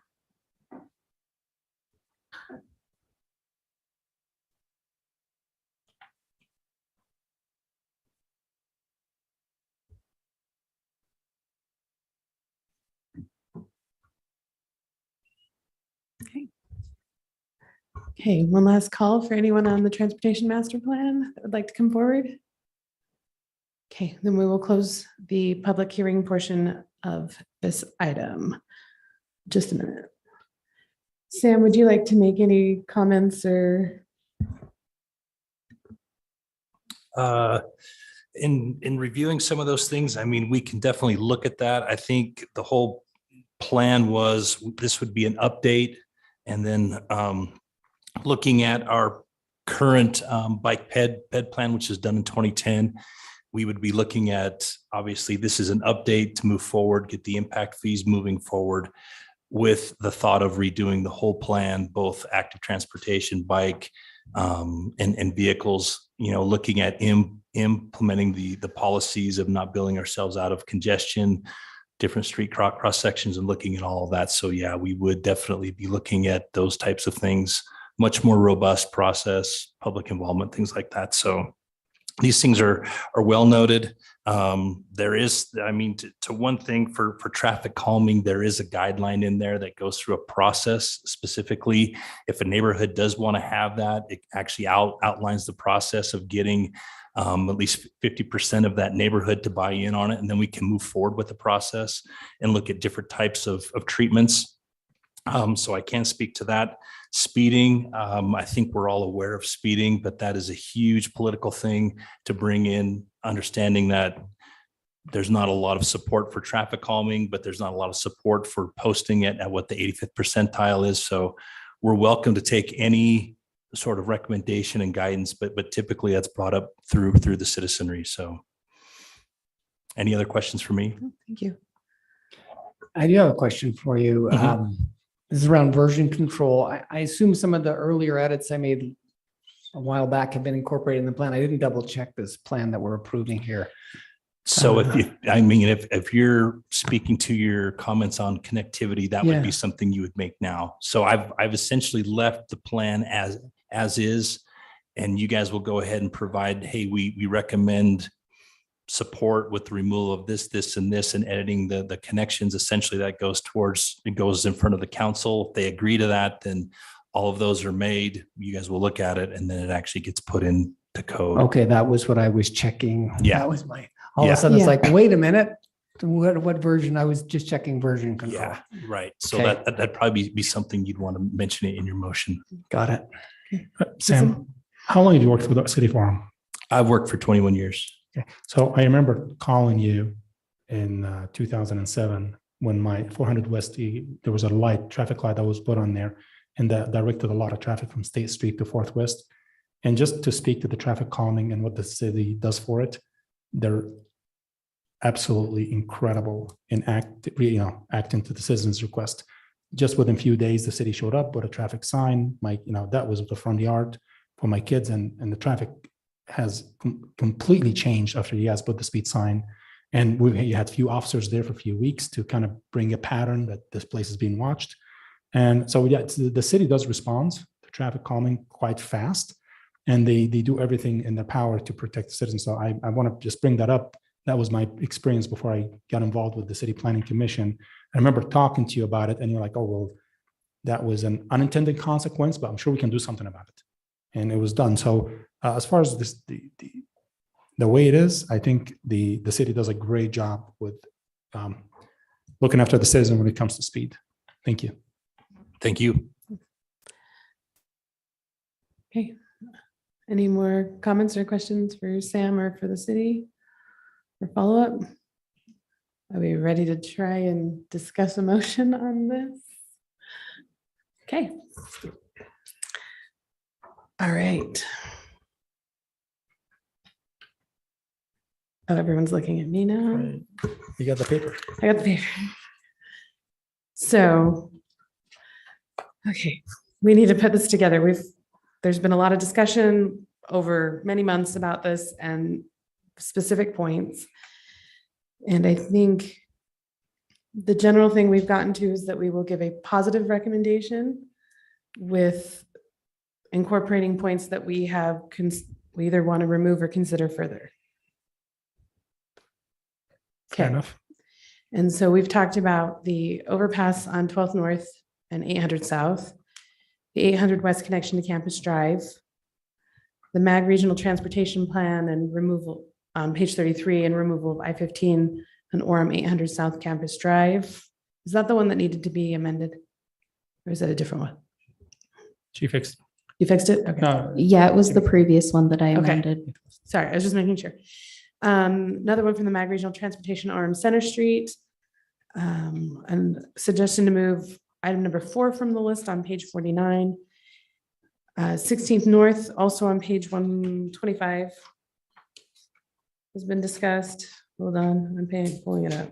Okay, one last call for anyone on the Transportation Master Plan that would like to come forward. Okay, then we will close the public hearing portion of this item. Just a minute. Sam, would you like to make any comments or? In reviewing some of those things, I mean, we can definitely look at that. I think the whole plan was this would be an update, and then looking at our current bike ped plan, which is done in 2010, we would be looking at, obviously, this is an update to move forward, get the impact fees moving forward with the thought of redoing the whole plan, both active transportation, bike, and vehicles, looking at implementing the policies of not billing ourselves out of congestion, different street cross sections, and looking at all of that. So yeah, we would definitely be looking at those types of things, much more robust process, public involvement, things like that. So these things are well noted. There is, I mean, to one thing for traffic calming, there is a guideline in there that goes through a process specifically. If a neighborhood does want to have that, it actually outlines the process of getting at least 50% of that neighborhood to buy in on it. And then we can move forward with the process and look at different types of treatments. So I can speak to that. Speeding, I think we're all aware of speeding, but that is a huge political thing to bring in, understanding that there's not a lot of support for traffic calming, but there's not a lot of support for posting it at what the 85th percentile is. So we're welcome to take any sort of recommendation and guidance, but typically that's brought up through the citizenry. So any other questions for me? Thank you. I do have a question for you. Mhm. This is around version control. I assume some of the earlier edits I made a while back have been incorporated in the plan. I didn't double check this plan that we're approving here. So if you're speaking to your comments on connectivity, that would be Yeah. something you would make now. So I've essentially left the plan as is, and you guys will go ahead and provide, hey, we recommend support with the removal of this, and this, and editing the connections. Essentially, that goes in front of the council. If they agree to that, then all of those are made. You guys will look at it, and then it actually gets put into code. Okay, that was what I was checking. Yeah. That was all of a sudden it's like, wait a minute, what version? I was just checking version control. Yeah, right. So Okay. that'd probably be something you'd want to mention it in your motion. Got it. Sam, how long have you worked for the City Forum? I've worked for 21 years. Okay. So I remember calling you in 2007 when my 400 West, there was a traffic light that was put on there, and that directed a lot of traffic from State Street to Fourth West. And just to speak to the traffic calming and what the city does for it, they're absolutely incredible in acting to the citizens' request. Just within a few days, the city showed up with a traffic sign. That was the front yard for my kids, and the traffic has completely changed after you guys put the speed sign. And you had few officers there for a few weeks to kind of bring a pattern that this place is being watched. And so, the city does respond to traffic calming quite fast, and they do everything in their power to protect the citizens. So I want to just bring that up. That was my experience before I got involved with the City Planning Commission. I remember talking to you about it, and you're like, oh, well, that was an unintended consequence, but I'm sure we can do something about it. And it was done. So as far as this, the way it is, I think the city does a great job with looking after the citizen when it comes to speed. Thank you. Thank you. Okay. Any more comments or questions for Sam or for the city? For follow-up? Are we ready to try and discuss a motion on this? Okay. All right. Oh, everyone's looking at me now. You got the paper? I got the paper. So, okay, we need to put this together. There's been a lot of discussion over many months about this and specific points. And I think the general thing we've gotten to is that we will give a positive recommendation with incorporating points that we either want to remove or consider further. Fair enough. And so we've talked about the overpass on 12th North and 800 South, the 800 West connection to Campus Drive, the MAG Regional Transportation Plan and removal on page 33 and removal of I-15 and Orem 800 South Campus Drive. Is that the one that needed to be amended? Or is that a different one? She fixed. You fixed it? Okay. No, Yeah, it was the previous one that I amended. Sorry, I was just making sure. Another one from the MAG Regional Transportation Orem Center Street. And suggestion to move item number 4 from the list on page 49. 16th North, also on page 125. Has been discussed. Hold on, I'm pulling it up.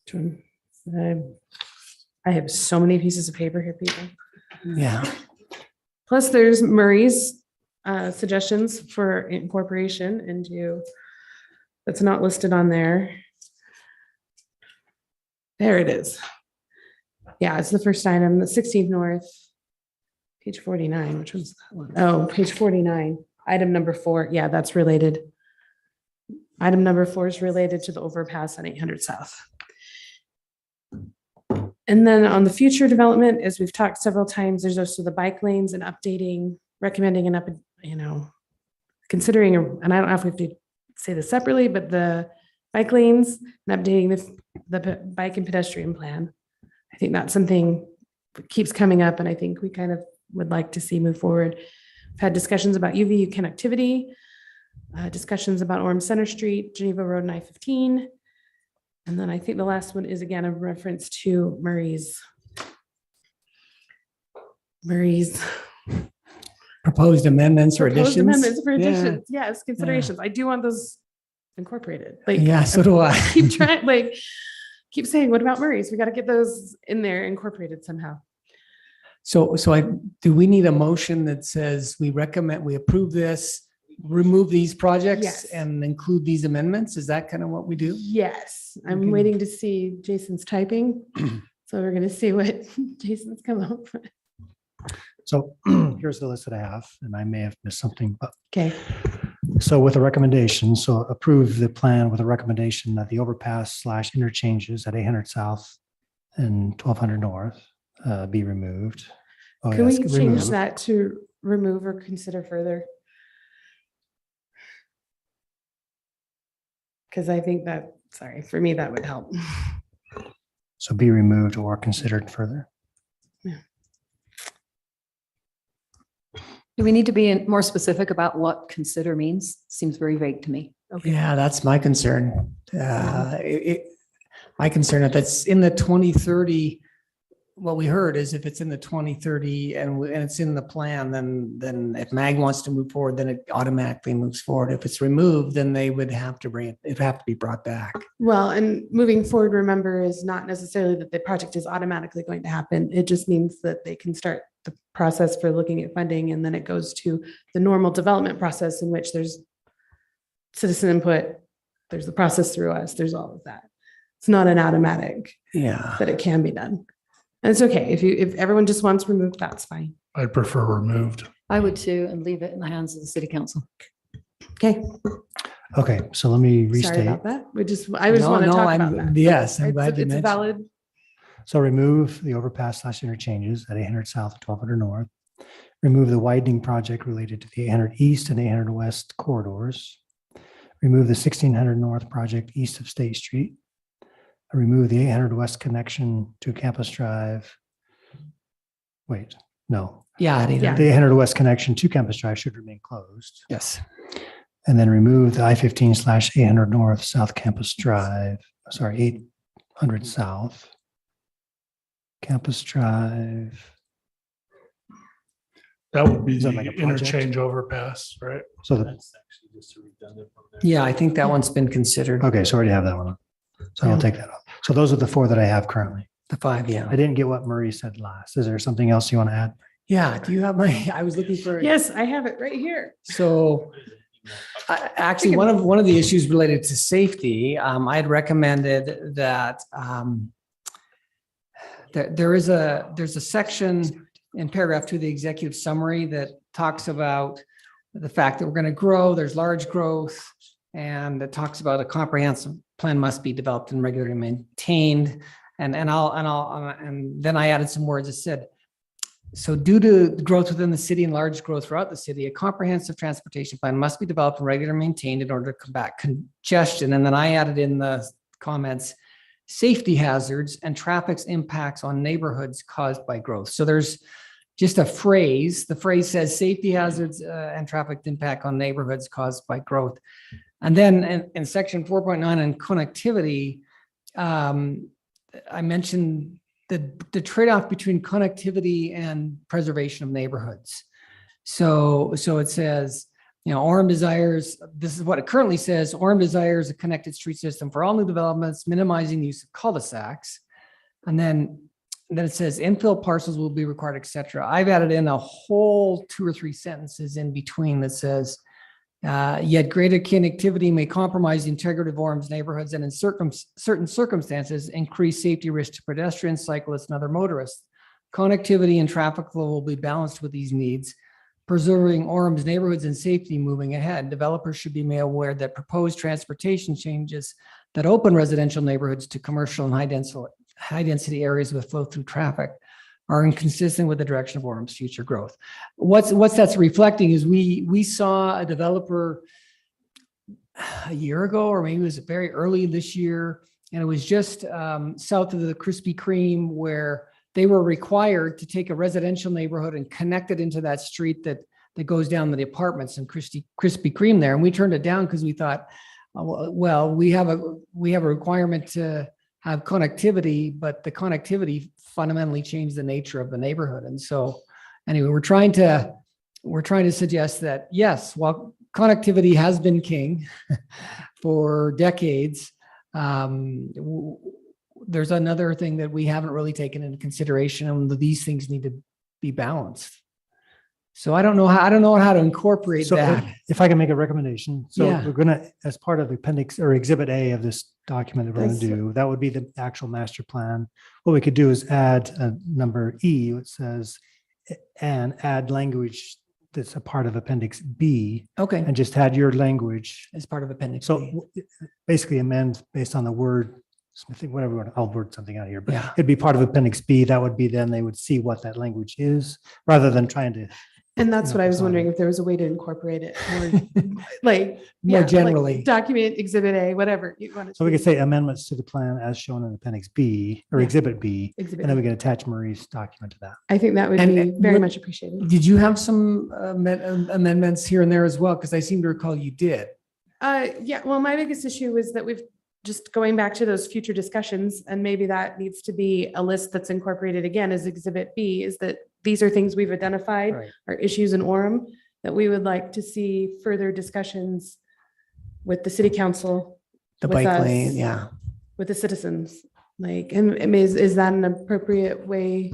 Which one? I have so many pieces of paper here, people. Yeah. Plus there's Murray's suggestions for incorporation into, that's not listed on there. There it is. Yeah, it's the first item, the 16th North, page 49, which one's that one? Oh, page 49, item number 4. Yeah, that's related. Item number 4 is related to the overpass on 800 South. And then on the future development, as we've talked several times, there's also the bike lanes and updating, recommending considering, and I don't know if we have to say this separately, but the bike lanes and updating the bike and pedestrian plan. I think that's something that keeps coming up, and I think we kind of would like to see move forward. I've had discussions about UVU connectivity, discussions about Orem Center Street, Geneva Road and I-15, And then I think the last one is again a reference to Murray's Proposed amendments or proposed additions. amendments for Yeah. additions. Yes, considerations. I do want those incorporated. Like, Yeah, so do I. Keep trying, like, keep saying, what about Murray's? We got to get those in there incorporated somehow. So do we need a motion that says we approve this, remove these projects Yes. and include these amendments? Is that kind of what we do? Yes, I'm Okay. waiting to see Jason's typing. So we're gonna see what Jason's come up with. So here's the list that I have, and I may have missed something, but Okay, so with a recommendation, so approve the plan with a recommendation that the overpass / interchanges at 800 South and 1200 North be removed. Oh, can we yes, change remove. that to remove or consider further? Because I think that, sorry, for me, that would help. So be removed or considered further. Do we need to be more specific about what consider means? Seems very vague to me. Yeah, that's my concern. My concern if it's in the 2030, what we heard is if it's in the 2030 and it's in the plan, then if MAG wants to move forward, then it automatically moves forward. If it's removed, then they would have to bring it, it'd have to be brought back. Well, and moving forward, remember, is not necessarily that the project is automatically going to happen. It just means that they can start the process for looking at funding, and then it goes to the normal development process in which there's citizen input, there's the process through us, there's all of that. It's not an automatic. Yeah. That it can be done. And it's okay. If everyone just wants removed, that's fine. I'd prefer removed. I would too, and leave it in the hands of the city council. Okay. Okay, so let me Sorry restate. about that. I just want to talk about that. Yes, I'm It's glad you it's a mentioned. valid. So remove the overpass / interchanges at 800 South and 1200 North. Remove the widening project related to the 800 East and 800 West corridors. Remove the 1600 North project east of State Street. Remove the 800 West connection to Campus Drive. Wait, no. Yeah. The 800 West connection to Campus Drive should remain closed. Yes. And then remove the I-15 / 800 North South Campus Drive, 800 South. Campus Drive. That would be Is that the like a project? interchange overpass, right? So That's actually just a redundant from there. Yeah, I think that one's been considered. okay, so I already have that one. So I'll Yeah. take that off. So those are the 4 that I have currently. The 5, yeah. I didn't get what Murray said last. Is there something else you want to add? Yeah, do you have I was looking for. Yes, I have it right here. So actually, one of the issues related to safety, I had recommended that there's a section in paragraph 2 of the executive summary that talks about the fact that we're going to grow, there's large growth, and it talks about a comprehensive plan must be developed and regularly maintained. And then I added some words that said, so due to the growth within the city and large growth throughout the city, a comprehensive transportation plan must be developed and regularly maintained in order to combat congestion. And then I added in the comments, safety hazards and traffic's impacts on neighborhoods caused by growth. So there's just a phrase. The phrase says safety hazards and traffic impact on neighborhoods caused by growth. And then in section 4.9 on connectivity, I mentioned the trade-off between connectivity and preservation of neighborhoods. So it says, Orem desires, this is what it currently says, Orem desires a connected street system for all new developments, minimizing the use of cul-de-sacs. And then it says infill parcels will be required, et cetera. I've added in a whole 2 or 3 sentences in between that says, yet greater connectivity may compromise the integrity of Orem's neighborhoods and in certain circumstances increase safety risks to pedestrians, cyclists, and other motorists. Connectivity and traffic flow will be balanced with these needs, preserving Orem's neighborhoods and safety moving ahead. Developers should be made aware that proposed transportation changes that open residential neighborhoods to commercial and high density areas with flow through traffic are inconsistent with the direction of Orem's future growth. What's that's reflecting is we saw a developer a year ago, or maybe it was very early this year, and it was just south of the Krispy Kreme, where they were required to take a residential neighborhood and connect it into that street that goes down to the apartments and Krispy Kreme there. And we turned it down because we thought, Well, we have a requirement to have connectivity, but the connectivity fundamentally changed the nature of the neighborhood. And so anyway, we're trying to suggest that, yes, while connectivity has been king for decades, there's another thing that we haven't really taken into consideration, and these things need to be balanced. So I don't know how to incorporate So that. if I can make a recommendation, so Yeah. we're gonna, as part of appendix or exhibit A of this document that we're gonna That's- do, that would be the actual master plan. What we could do is add a number E, which says, and add language that's a part of appendix B, Okay, and just add your language. as part of appendix So B. basically amend based on the word, smithing, whatever, you want. I'll word something out here, but Yeah. it'd be part of appendix B. That would be, then they would see what that language is, rather than trying to. And that's you what know, I was design. wondering if there was a way to incorporate it more, like. More yeah, like generally. Document exhibit A, whatever you want to. So we could say amendments to the plan as shown in appendix B or Yeah. exhibit B, Exhibit and then A. we can attach Marie's document to that. I think that would And- be and very what- much appreciated. Did you have some amendments here and there as well? Because I seem to recall you did. Yeah, well, my biggest issue was that we've just going back to those future discussions, and maybe that needs to be a list that's incorporated again as exhibit B, is that these are things we've identified Right. are issues in Orem that we would like to see further discussions with the city council. The with bike us, lane, yeah. with the citizens, like, and I mean, is that an appropriate way?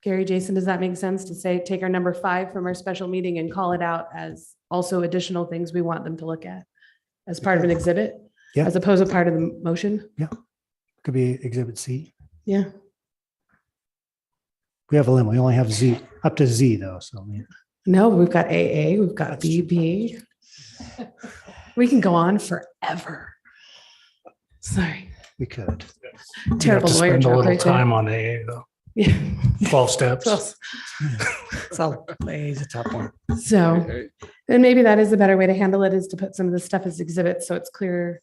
Gary, Jason, does that make sense to say, take our number 5 from our special meeting and call it out as also additional things we want them to look at as part of an exhibit? Yeah. As opposed to part of the motion? Could be exhibit C. Yeah, We have a limit. We only have Z, up to Z though, so. I mean, no, we've got AA, we've got That's true. BB. We can go on forever. Sorry, we could. You have terrible to lawyer spend a job little right there. time on AA though. Yeah. 12 steps. So it's a tough one. So, and maybe that is a better way to handle it, is to put some of the stuff as exhibits, so it's clear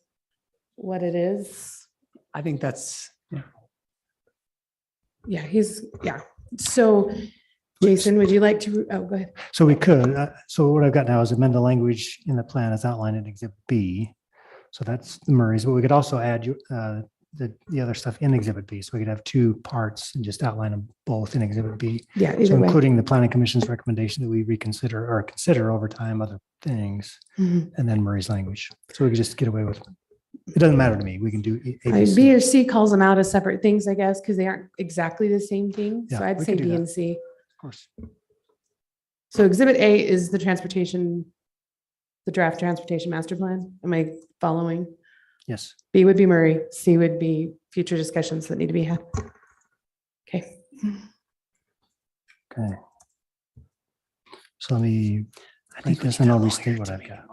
what it is. I think that's, Yeah, so Jason, would you like to, oh, go ahead. So we could, so what I've got now is amend the language in the plan as outlined in exhibit B. So that's the Murray's, but we could also add the other stuff in exhibit B. So we could have 2 parts and just outline them both in exhibit B. Yeah, So either way. including the planning commission's recommendation that we reconsider or consider over time other things, Mhm. and then Murray's language. So we could just get away with, it doesn't matter to me. We can do A, B, C. B or C calls them out as separate things, I guess, because they aren't exactly the same thing. So Yeah, I'd we say could do B that. and C. Of course. So exhibit A is the transportation, the draft transportation master plan. Am I following? Yes. B would be Murray, C would be future discussions that need to be had. Okay. Okay. So let me take this and I'll restate what I've got.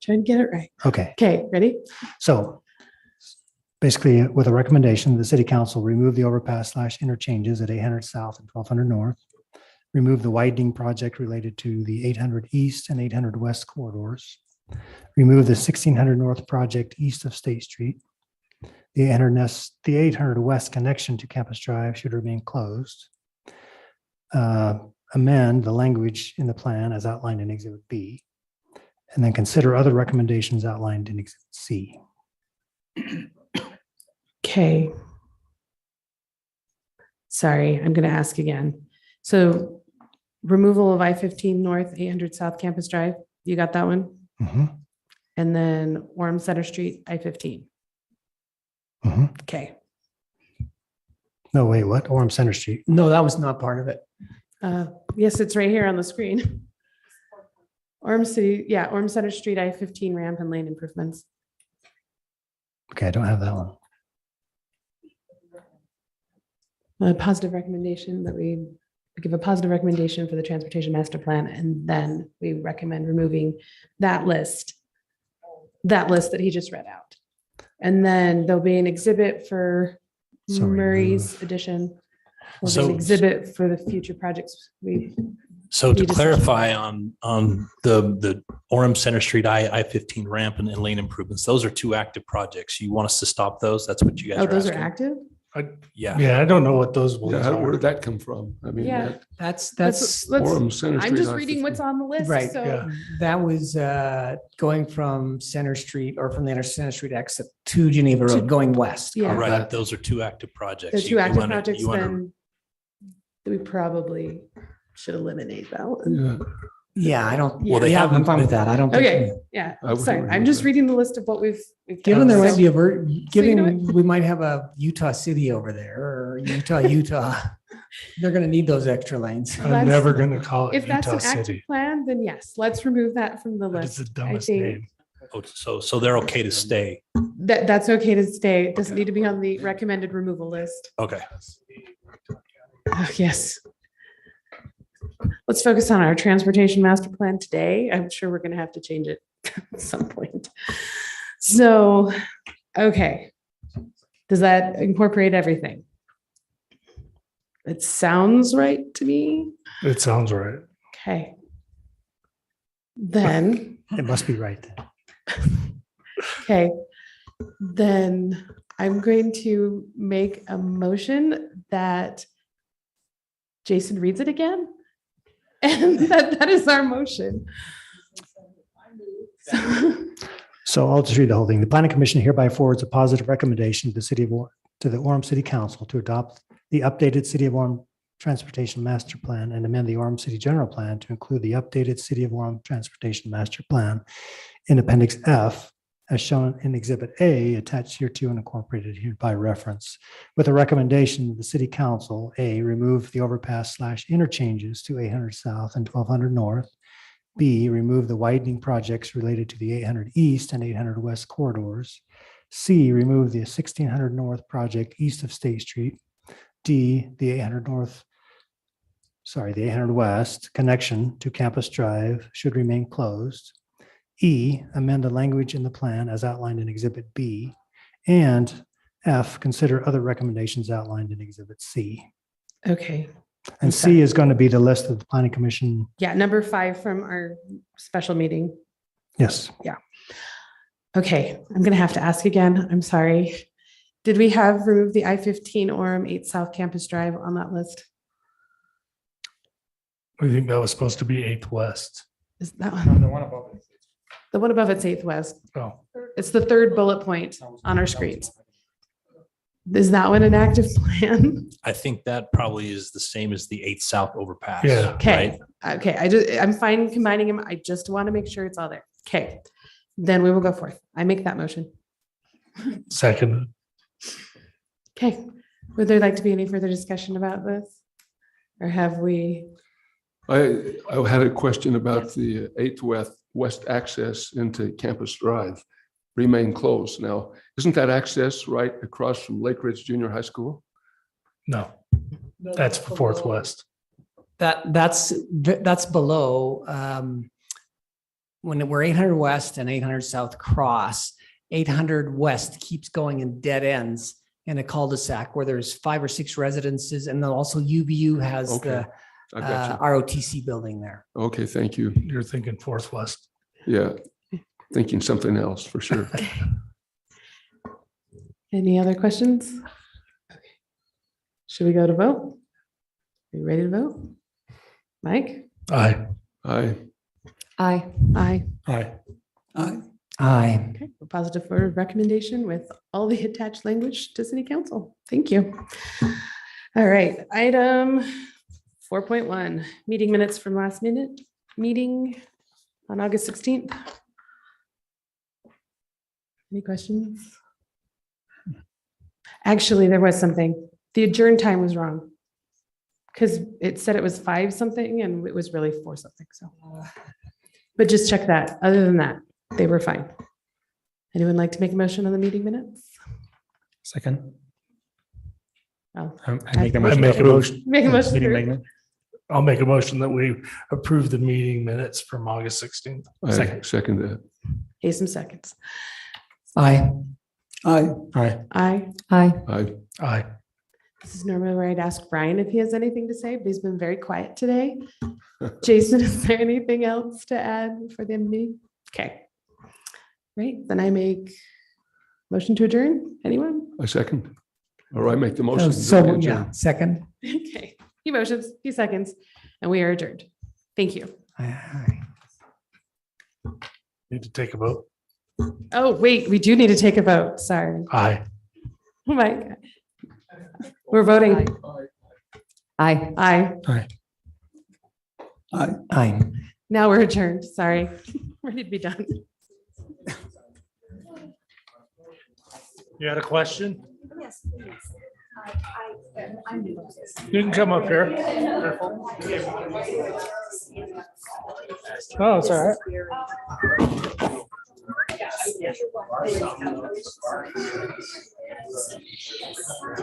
Try and get it right. Okay. Okay, ready? So basically, with a recommendation, the city council remove the overpass / interchanges at 800 South and 1200 North, remove the widening project related to the 800 East and 800 West corridors, remove the 1600 North project east of State Street, the 800 West connection to Campus Drive should remain closed, amend the language in the plan as outlined in Exhibit B, and then consider other recommendations outlined in Exhibit C. Okay. Sorry, I'm going to ask again. So removal of I-15 North, 800 South Campus Drive, you got that one? Mhm. And then Orem Center Street, I-15. Mhm. Okay. No, wait, what? Orem Center Street. no, that was not part of it. Yes, it's right here on the screen. Orem City, yeah, Orem Center Street, I-15 ramp and lane improvements. Okay, I don't have that one. A positive recommendation that we give a positive recommendation for the transportation master plan, and then we recommend removing that list that he just read out. And then there'll be an exhibit for So Murray's remove. addition. There'll be So- an exhibit for the future projects we. So to need clarify on the Orem Center Street I-15 ramp and lane improvements, those are 2 active projects. You want us to stop those? That's what you guys Oh, are those are asking? active? Yeah, I don't know what those ones Yeah, where are. did that come from? I mean, Yeah. that That's Orem Center I'm Street just on reading what's 15. on the list, right. so. That was going from Center Street or from the Center Street exit to Geneva Road, going west. Yeah. Right, those are two active projects. The You- two you active wanna- projects, you wanna- then we probably should eliminate that one. Yeah. Yeah, I don't, Well, they yeah, I'm haven't- fine with that. I don't think. Okay, yeah, I would sorry, agree I'm with just that. reading the list of what we've. Given there might so- be a So you know given we might have a Utah City over there or Utah, they're gonna need those extra lanes. I'm Let's- never gonna call it If that's Utah an active City. plan, then yes, let's remove that from the That is list. the I dumbest think name. Oh, so they're okay to stay. that's okay to stay. It doesn't need to be on the recommended removal list. Okay. Oh, yes. Let's focus on our transportation master plan today. I'm sure we're gonna have to change it at some point. So, okay. Does that incorporate everything? It sounds right to me. It sounds right. Okay. Then, It must be right. okay, then I'm going to make a motion that Jason reads it again. And that is our motion. So I'll just read the whole thing. The planning commission hereby forwards a positive recommendation to the to the Orem City Council to adopt the updated City of Orem Transportation Master Plan and amend the Orem City General Plan to include the updated City of Orem Transportation Master Plan in Appendix F, as shown in Exhibit A, attached hereto and incorporated here by reference, with a recommendation that the City Council, A, remove the overpass/interchanges to 800 South and 1200 North, B, remove the widening projects related to the 800 East and 800 West corridors, C, remove the 1600 North project east of State Street, D, the 800 West connection to Campus Drive should remain closed, E, amend the language in the plan as outlined in Exhibit B, and F, consider other recommendations outlined in Exhibit C. Okay, And C is going to be the list of the planning commission. yeah, number 5 from our special meeting. Yes. Yeah. Okay, I'm gonna have to ask again. I'm sorry. Did we have removed the I-15 Orem 8 South Campus Drive on that list? I think that was supposed to be 8th West. Is that one? The one above it. The one above it's 8th West. Oh, It's the third bullet point on our screens. Is that one an active plan? I think that probably is the same as the 8th South overpass. Yeah. Okay, okay, I'm fine combining them. I just want to make sure it's all there. Okay, then we will go forth. I make that motion. second. Okay, would there like to be any further discussion about this? Or have we? I had a question about the 8th West access into Campus Drive remain closed. Now, isn't that access right across from Lake Ridge Junior High School? No, that's for 4th West. That's below, when we're 800 West and 800 South cross, 800 West keeps going in dead ends in a cul-de-sac where there's 5 or 6 residences, and then also UVU has Okay, the I got you. ROTC building there. Okay, thank you. You're thinking 4th West. Yeah, thinking something else for sure. Any other questions? Okay. Should we go to vote? Are you ready to vote? Mike? Aye. Aye. Aye. Aye. Aye. Aye. Okay, a positive forward recommendation with all the attached language to city council. Thank you. All right, item 4.1, meeting minutes from last minute meeting on August 16th. Any questions? Actually, there was something. The adjourn time was wrong. Because it said it was 5 something and it was really 4 something, so. But just check that. Other than that, they were fine. Anyone like to make a motion on the meeting minutes? Second. Oh, I make the I motion. make a motion. Make a motion. Meeting for- magnet. I'll make a motion that we approve the meeting minutes from August 16th. I second that. Okay, some seconds. Aye. Aye. Aye. Aye. Aye. Aye. Aye. This is normally where I'd ask Brian if he has anything to say, but he's been very quiet today. Jason, is there anything else to add for the meeting? Okay. Great, then I make motion to adjourn. Anyone? I second. Or I make the So, motion. that we so, adjourn. yeah, second. Okay, few motions, few seconds, and we are adjourned. Thank you. Need to take a vote. Oh, wait, we do need to take a vote. Sorry. Aye. Oh my God. We're voting. Aye. Aye. Aye. Now we're adjourned. Sorry. Ready to be done. You had a question? Yes, please. You can come up here. Oh, it's all right.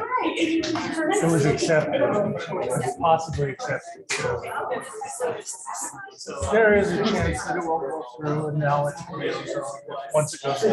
It was accepted, possibly accepted. There is a chance that it won't go through, and now it's, once it goes through.